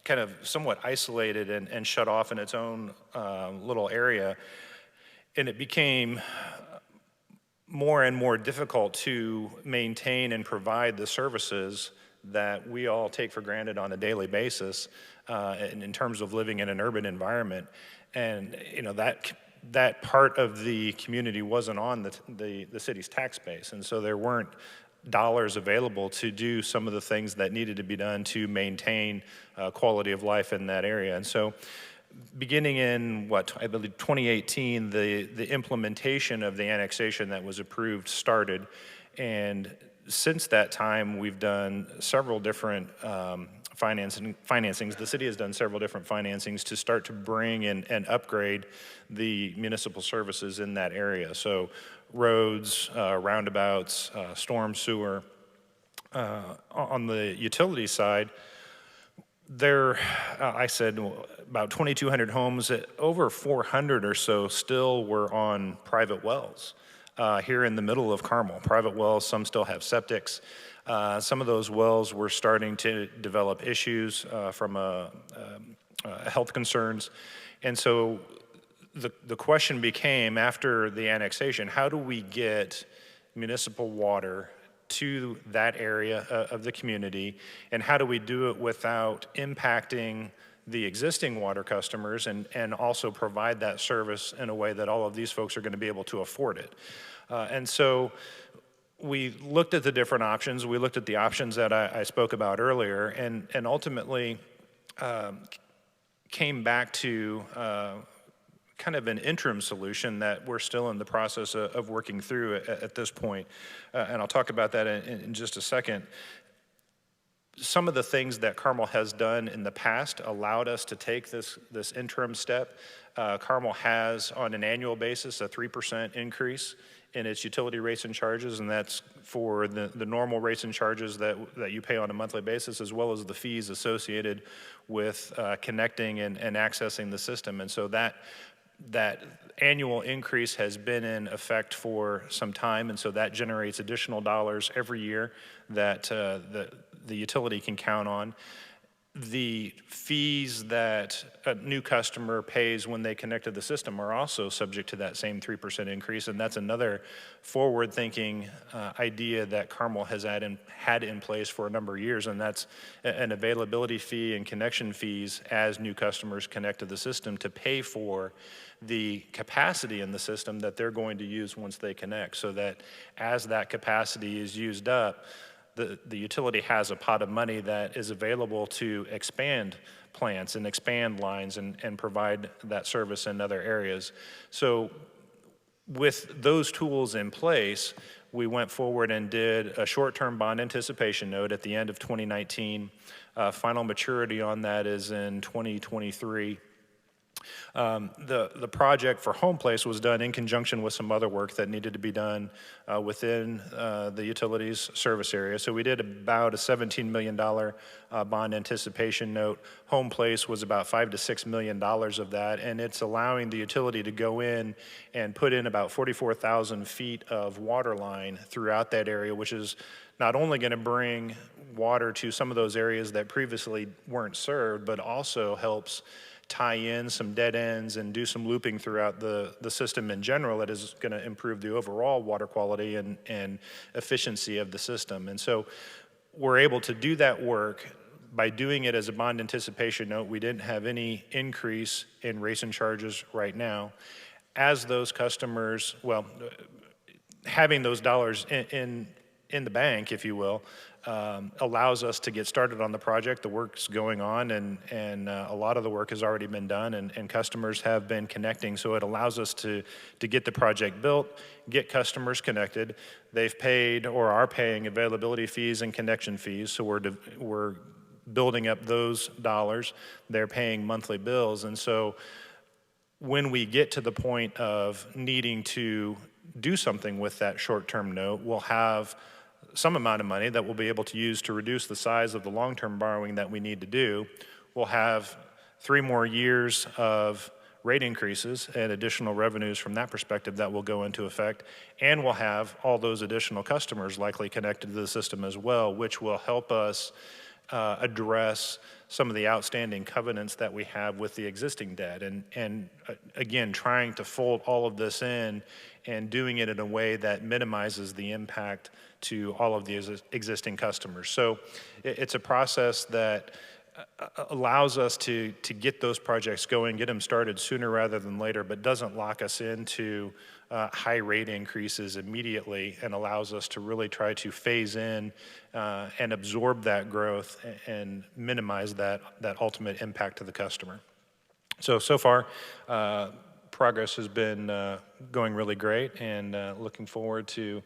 of somewhat isolated and shut off in its own little area. And it became more and more difficult to maintain and provide the services that we all take for granted on a daily basis in terms of living in an urban environment. And that part of the community wasn't on the city's tax base, and so there weren't dollars available to do some of the things that needed to be done to maintain quality of life in that area. And so beginning in, I believe 2018, the implementation of the annexation that was approved started. And since that time, we've done several different financings. The city has done several different financings to start to bring and upgrade the municipal services in that area. So roads, roundabouts, storm sewer. On the utility side, I said about 2,200 homes, over 400 or so still were on private wells here in the middle of Carmel. Private wells, some still have septics. Some of those wells were starting to develop issues from health concerns. And so the question became, after the annexation, how do we get municipal water to that area of the community, and how do we do it without impacting the existing water customers and also provide that service in a way that all of these folks are going to be able to afford it? And so we looked at the different options. We looked at the options that I spoke about earlier, and ultimately came back to kind of an interim solution that we're still in the process of working through at this point. And I'll talk about that in just a second. Some of the things that Carmel has done in the past allowed us to take this interim step. Carmel has, on an annual basis, a 3% increase in its utility rates and charges, and that's for the normal rates and charges that you pay on a monthly basis, as well as the fees associated with connecting and accessing the system. And so that annual increase has been in effect for some time, and so that generates additional dollars every year that the utility can count on. The fees that a new customer pays when they connect to the system are also subject to that same 3% increase, and that's another forward-thinking idea that Carmel has had in place for a number of years, and that's an availability fee and connection fees as new customers connect to the system to pay for the capacity in the system that they're going to use once they connect, so that as that capacity is used up, the utility has a pot of money that is available to expand plants and expand lines and provide that service in other areas. So with those tools in place, we went forward and did a short-term bond anticipation note at the end of 2019. Final maturity on that is in 2023. The project for Home Place was done in conjunction with some other work that needed to be done within the utilities service area. So we did about a $17 million bond anticipation note. Home Place was about $5 to $6 million of that, and it's allowing the utility to go in and put in about 44,000 feet of water line throughout that area, which is not only going to bring water to some of those areas that previously weren't served, but also helps tie in some dead ends and do some looping throughout the system in general that is going to improve the overall water quality and efficiency of the system. And so we're able to do that work. By doing it as a bond anticipation note, we didn't have any increase in rates and charges right now. As those customers, well, having those dollars in the bank, if you will, allows us to get started on the project. The work's going on, and a lot of the work has already been done, and customers have been connecting. So it allows us to get the project built, get customers connected. They've paid or are paying availability fees and connection fees, so we're building up those dollars. They're paying monthly bills, and so when we get to the point of needing to do something with that short-term note, we'll have some amount of money that we'll be able to use to reduce the size of the long-term borrowing that we need to do. We'll have 3 more years of rate increases and additional revenues from that perspective that will go into effect, and we'll have all those additional customers likely connected to the system as well, which will help us address some of the outstanding covenants that we have with the existing debt. And again, trying to fold all of this in and doing it in a way that minimizes the impact to all of the existing customers. So it's a process that allows us to get those projects going, get them started sooner rather than later, but doesn't lock us into high rate increases immediately, and allows us to really try to phase in and absorb that growth and minimize that ultimate impact to the customer. So far, progress has been going really great, and looking forward to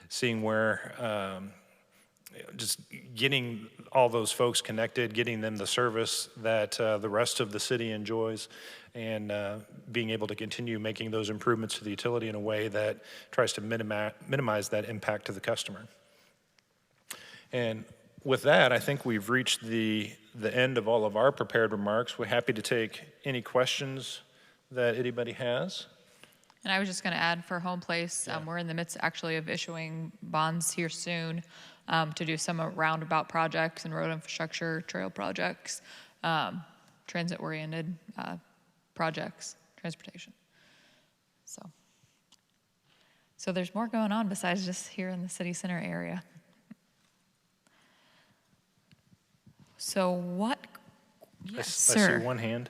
seeing where just getting all those folks connected, getting them the service that the rest of the city enjoys, and being able to continue making those improvements to the utility in a way that tries to minimize that impact to the customer. And with that, I think we've reached the end of all of our prepared remarks. We're happy to take any questions that anybody has. And I was just going to add for Home Place, we're in the midst actually of issuing bonds here soon to do some roundabout projects and road infrastructure, trail projects, transit-oriented projects, transportation. So there's more going on besides just here in the city center area. So what? Yes, sir. I see one hand.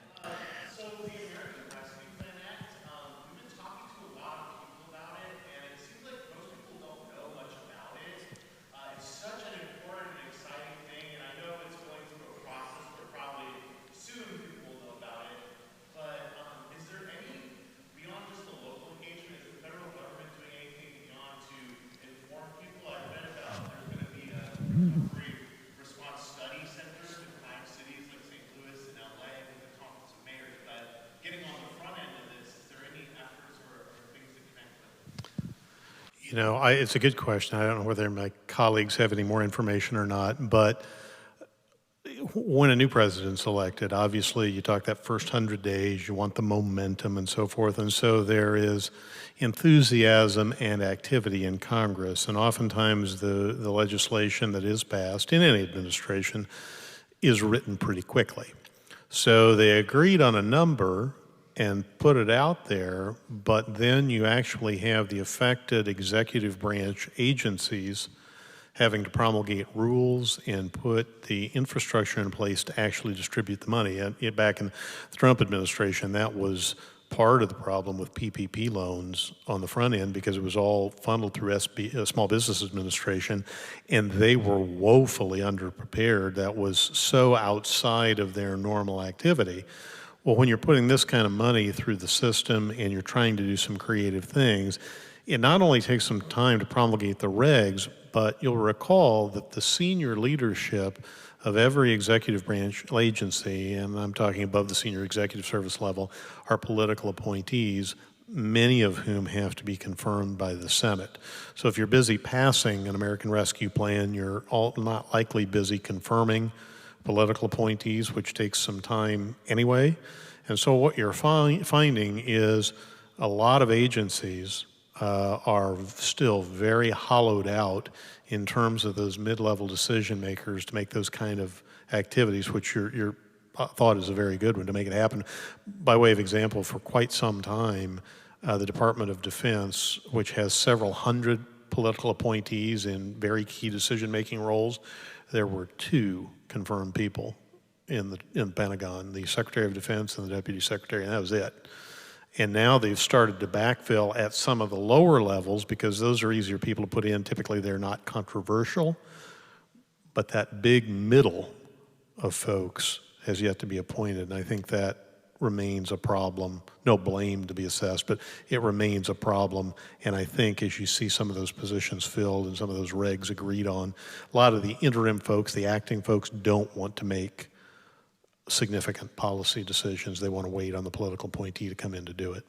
You know, it's a good question. I don't know whether my colleagues have any more information or not, but when a new president's elected, obviously you talk that first 100 days, you want the momentum and so forth, and so there is enthusiasm and activity in Congress, and oftentimes the legislation that is passed in any administration is written pretty quickly. So they agreed on a number and put it out there, but then you actually have the affected executive branch agencies having to promulgate rules and put the infrastructure in place to actually distribute the money. And back in the Trump administration, that was part of the problem with PPP loans on the front end, because it was all funneled through Small Business Administration, and they were woefully underprepared. That was so outside of their normal activity. Well, when you're putting this kind of money through the system and you're trying to do some creative things, it not only takes some time to promulgate the regs, but you'll recall that the senior leadership of every executive branch agency, and I'm talking above the senior executive service level, are political appointees, many of whom have to be confirmed by the Senate. So if you're busy passing an American Rescue Plan, you're not likely busy confirming political appointees, which takes some time anyway. And so what you're finding is a lot of agencies are still very hollowed out in terms of those mid-level decision makers to make those kind of activities, which you're thought is a very good one to make it happen. By way of example, for quite some time, the Department of Defense, which has several hundred political appointees in very key decision-making roles, there were 2 confirmed people in the Pentagon, the Secretary of Defense and the Deputy Secretary, and that was it. And now they've started to backfill at some of the lower levels because those are easier people to put in. Typically, they're not controversial. But that big middle of folks has yet to be appointed, and I think that remains a problem. No blame to be assessed, but it remains a problem. And I think as you see some of those positions filled and some of those regs agreed on, a lot of the interim folks, the acting folks, don't want to make significant policy decisions. They want to wait on the political appointee to come in to do it.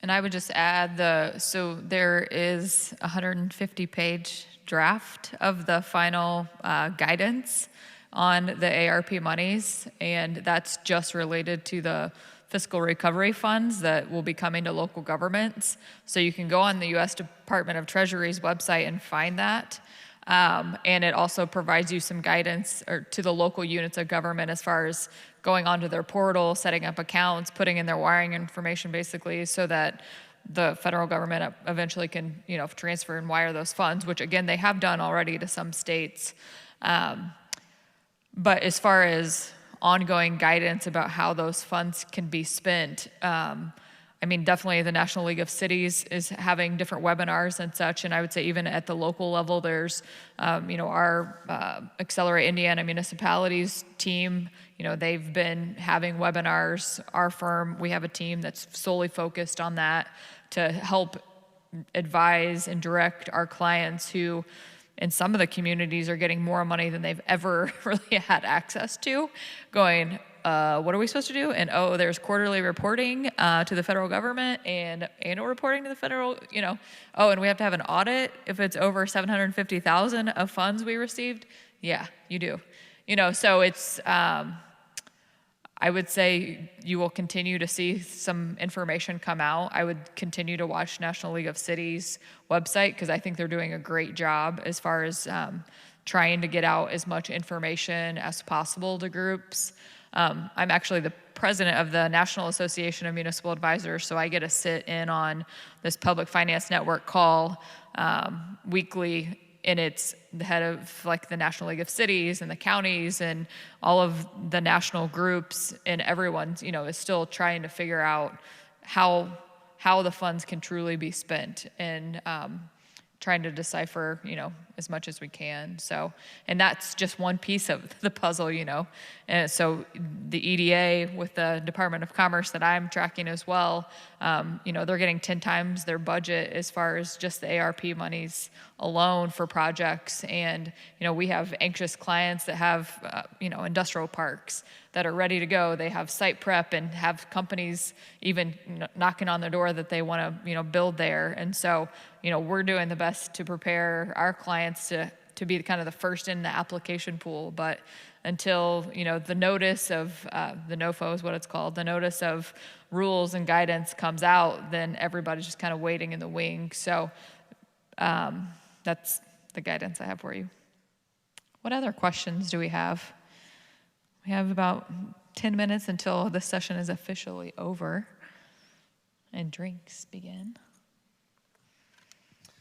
And I would just add so there is a 150-page draft of the final guidance on the ARP monies, and that's just related to the fiscal recovery funds that will be coming to local governments. So you can go on the U.S. Department of Treasury's website and find that. And it also provides you some guidance to the local units of government as far as going onto their portal, setting up accounts, putting in their wiring information basically so that the federal government eventually can, transfer and wire those funds, which again, they have done already to some states. But as far as ongoing guidance about how those funds can be spent, definitely the National League of Cities is having different webinars and such, and I would say even at the local level, there's, our Accelerate Indiana Municipalities team, they've been having webinars. Our firm, we have a team that's solely focused on that to help advise and direct our clients who, in some of the communities, are getting more money than they've ever really had access to, going, what are we supposed to do? And there's quarterly reporting to the federal government and annual reporting to the federal, and we have to have an audit if it's over $750,000 of funds we received. Yeah, you do. So it's, I would say you will continue to see some information come out. I would continue to watch National League of Cities website because I think they're doing a great job as far as trying to get out as much information as possible to groups. I'm actually the president of the National Association of Municipal Advisors, so I get to sit in on this Public Finance Network call weekly, and it's the head of the National League of Cities and the counties and all of the national groups, and everyone, is still trying to figure out how the funds can truly be spent and trying to decipher, as much as we can. So, and that's just one piece of the puzzle, And so the EDA with the Department of Commerce that I'm tracking as well, they're getting 10 times their budget as far as just the ARP monies alone for projects. And, we have anxious clients that have, industrial parks that are ready to go. They have site prep and have companies even knocking on their door that they want to, build there. And so, we're doing the best to prepare our clients to be kind of the first in the application pool. But until, the notice of, the NOFO is what it's called, the notice of rules and guidance comes out, then everybody's just kind of waiting in the wing. So that's the guidance I have for you. What other questions do we have? We have about 10 minutes until the session is officially over and drinks begin.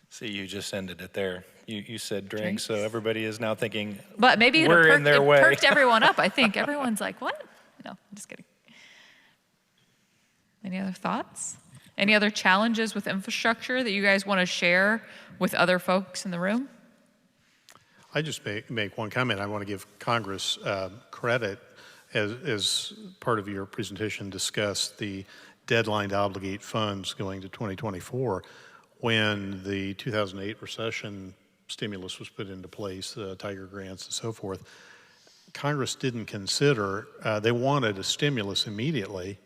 See, you just ended it there. You said drinks, so everybody is now thinking, but maybe we're in their way. It perked everyone up. I think everyone's like, what? No, I'm just kidding. Any other thoughts? Any other challenges with infrastructure that you guys want to share with other folks in the room? I just make one comment. I want to give Congress credit as part of your presentation discussed the deadline to obligate funds going to 2024. When the 2008 recession stimulus was put into place, Tiger grants and so forth, Congress didn't consider, they wanted a stimulus immediately,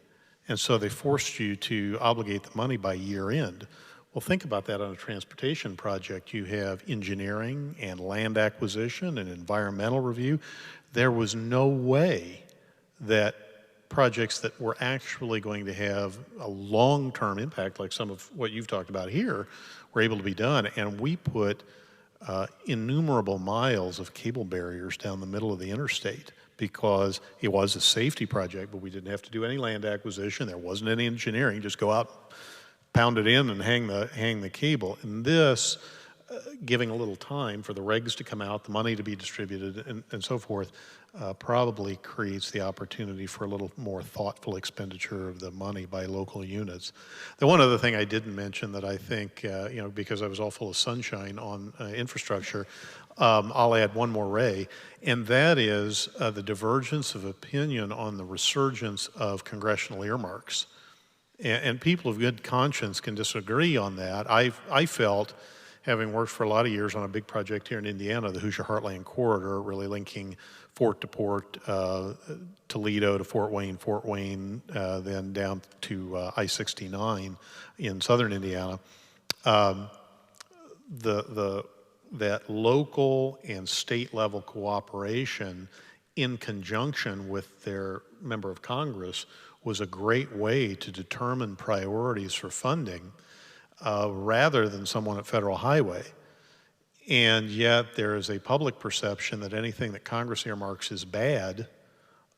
and so they forced you to obligate the money by year end. Well, think about that on a transportation project. You have engineering and land acquisition and environmental review. There was no way that projects that were actually going to have a long-term impact, like some of what you've talked about here, were able to be done. And we put innumerable miles of cable barriers down the middle of the interstate because it was a safety project, but we didn't have to do any land acquisition. There wasn't any engineering. Just go out, pound it in, and hang the cable. And this, giving a little time for the regs to come out, the money to be distributed, and so forth, probably creates the opportunity for a little more thoughtful expenditure of the money by local units. The one other thing I didn't mention that I think, because I was all full of sunshine on infrastructure, I'll add one more ray, and that is the divergence of opinion on the resurgence of congressional earmarks. And people of good conscience can disagree on that. I felt, having worked for a lot of years on a big project here in Indiana, the Hoosier Heartland Corridor, really linking Fort to Port, Toledo to Fort Wayne, then down to I-69 in southern Indiana, that local and state level cooperation in conjunction with their member of Congress was a great way to determine priorities for funding rather than someone at Federal Highway. And yet there is a public perception that anything that Congress earmarks is bad,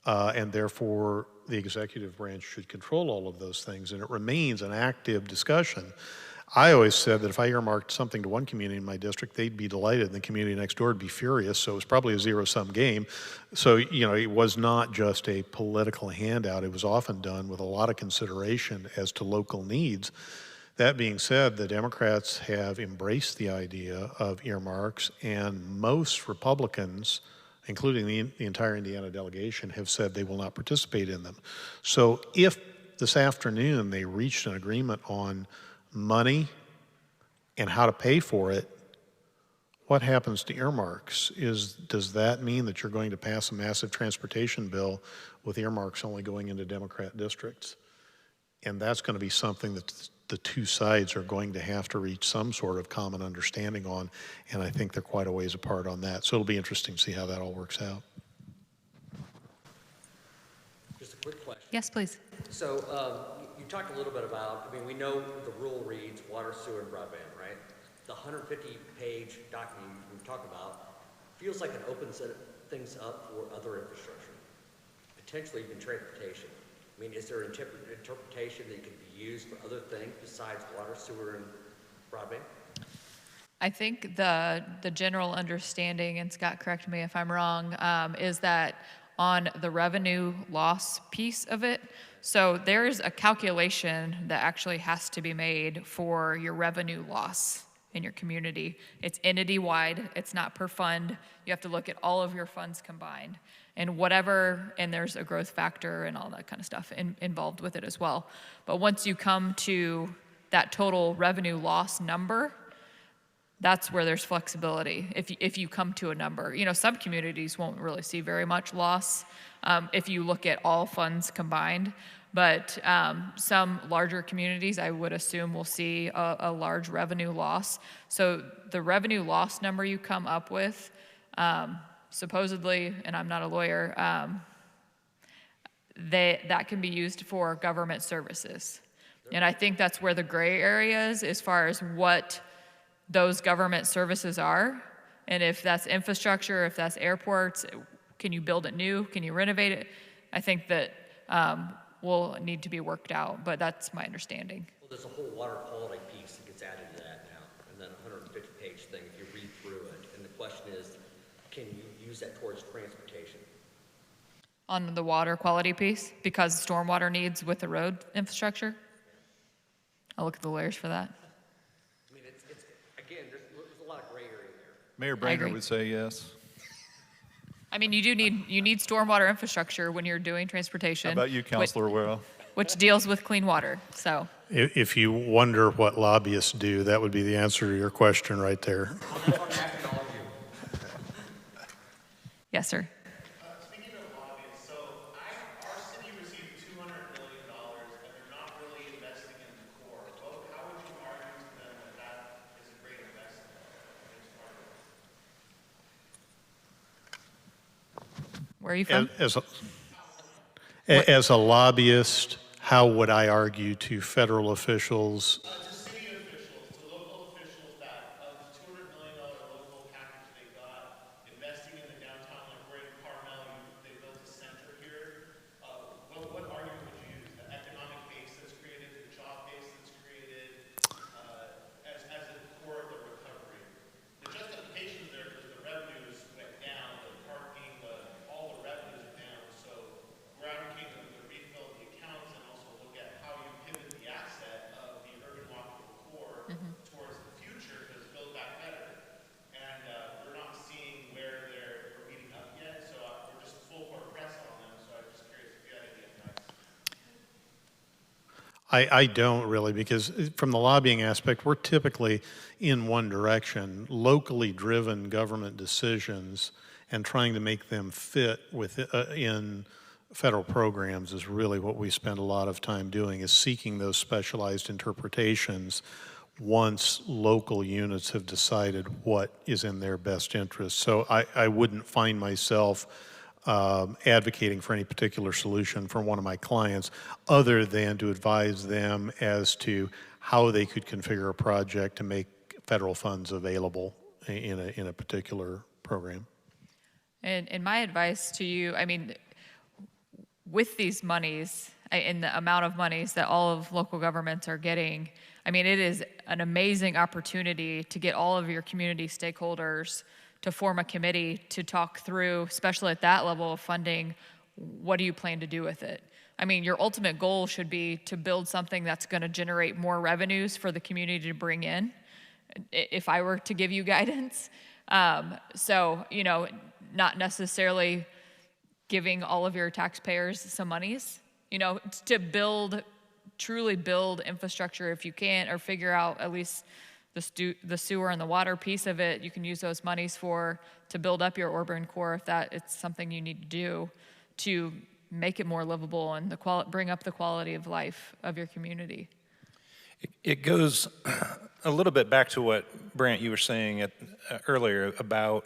and therefore the executive branch should control all of those things, and it remains an active discussion. I always said that if I earmarked something to one community in my district, they'd be delighted, and the community next door would be furious, so it was probably a zero-sum game. So, it was not just a political handout. It was often done with a lot of consideration as to local needs. That being said, the Democrats have embraced the idea of earmarks, and most Republicans, including the entire Indiana delegation, have said they will not participate in them. So if this afternoon they reached an agreement on money and how to pay for it, what happens to earmarks? Does that mean that you're going to pass a massive transportation bill with earmarks only going into Democrat districts? And that's going to be something that the two sides are going to have to reach some sort of common understanding on, and I think they're quite a ways apart on that. So it'll be interesting to see how that all works out. Just a quick question. Yes, please. So you talked a little bit about, we know the rule reads water, sewer, and broadband, right? The 150-page document we talk about feels like an open set of things up for other infrastructure, potentially even transportation. Is there an interpretation that can be used for other things besides water, sewer, and broadband? I think the general understanding, and Scott, correct me if I'm wrong, is that on the revenue loss piece of it, so there's a calculation that actually has to be made for your revenue loss in your community. It's entity-wide. It's not per fund. You have to look at all of your funds combined. And there's a growth factor and all that kind of stuff involved with it as well. But once you come to that total revenue loss number, that's where there's flexibility. If you come to a number, some communities won't really see very much loss if you look at all funds combined. But some larger communities, I would assume, will see a large revenue loss. So the revenue loss number you come up with, supposedly, and I'm not a lawyer, that can be used for government services. And I think that's where the gray area is as far as what those government services are. And if that's infrastructure, if that's airports, can you build it new? Can you renovate it? I think that will need to be worked out, but that's my understanding. Well, there's a whole water quality piece that gets added to that now, and then a 150-page thing if you read through it. And the question is, can you use that towards transportation? On the water quality piece, because stormwater needs with the road infrastructure? I'll look at the lawyers for that. It's again, there's a lot of gray area there. Mayor Branger would say yes. You need stormwater infrastructure when you're doing transportation. How about you, Councilor Well? Which deals with clean water, so. If you wonder what lobbyists do, that would be the answer to your question right there. Yes, sir. Speaking of lobbyists, so our city received $200 million and they're not really investing in the core. How would you argue to them that is a great investment? Where are you from? As a lobbyist, how would I argue to federal officials? To city officials, to local officials that of the $200 million local package they got, investing in the downtown, like we're in Carmel, they built I don't really, because from the lobbying aspect, we're typically in one direction. Locally driven government decisions and trying to make them fit in federal programs is really what we spend a lot of time doing, is seeking those specialized interpretations once local units have decided what is in their best interest. So I wouldn't find myself advocating for any particular solution for one of my clients other than to advise them as to how they could configure a project to make federal funds available in a particular program. And my advice to you, I mean, with these monies and the amount of monies that all of local governments are getting, I mean, it is an amazing opportunity to get all of your community stakeholders to form a committee to talk through, especially at that level of funding, what do you plan to do with it? I mean, your ultimate goal should be to build something that's going to generate more revenues for the community to bring in, if I were to give you guidance. So, you know, not necessarily giving all of your taxpayers some monies, you know, to truly build infrastructure if you can, or figure out at least the sewer and the water piece of it, you can use those monies to build up your urban core if it's something you need to do to make it more livable and bring up the quality of life of your community. It goes a little bit back to what, Brandt, you were saying earlier about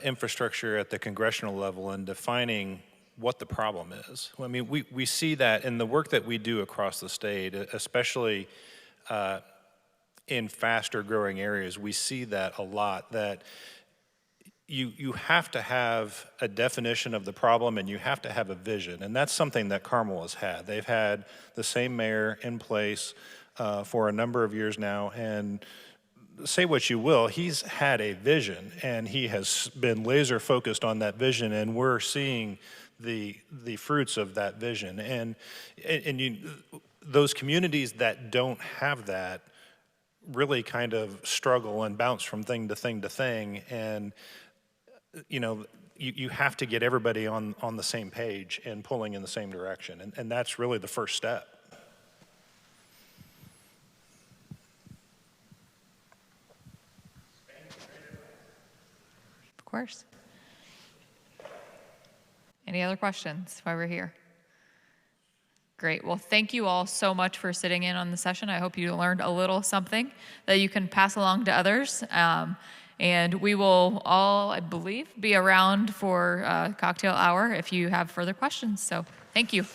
infrastructure at the congressional level and defining what the problem is. I mean, we see that in the work that we do across the state, especially in faster growing areas. We see that a lot, that you have to have a definition of the problem and you have to have a vision. And that's something that Carmel has had. They've had the same mayor in place for a number of years now, and say what you will, he's had a vision and he has been laser focused on that vision, and we're seeing the fruits of that vision. And those communities that don't have that really kind of struggle and bounce from thing to thing to thing, and you know, you have to get everybody on the same page and pulling in the same direction, and that's really the first step. Of course. Any other questions while we're here? Great. Well, thank you all so much for sitting in on the session. I hope you learned a little something that you can pass along to others. And we will all, I believe, be around for cocktail hour if you have further questions. So thank you.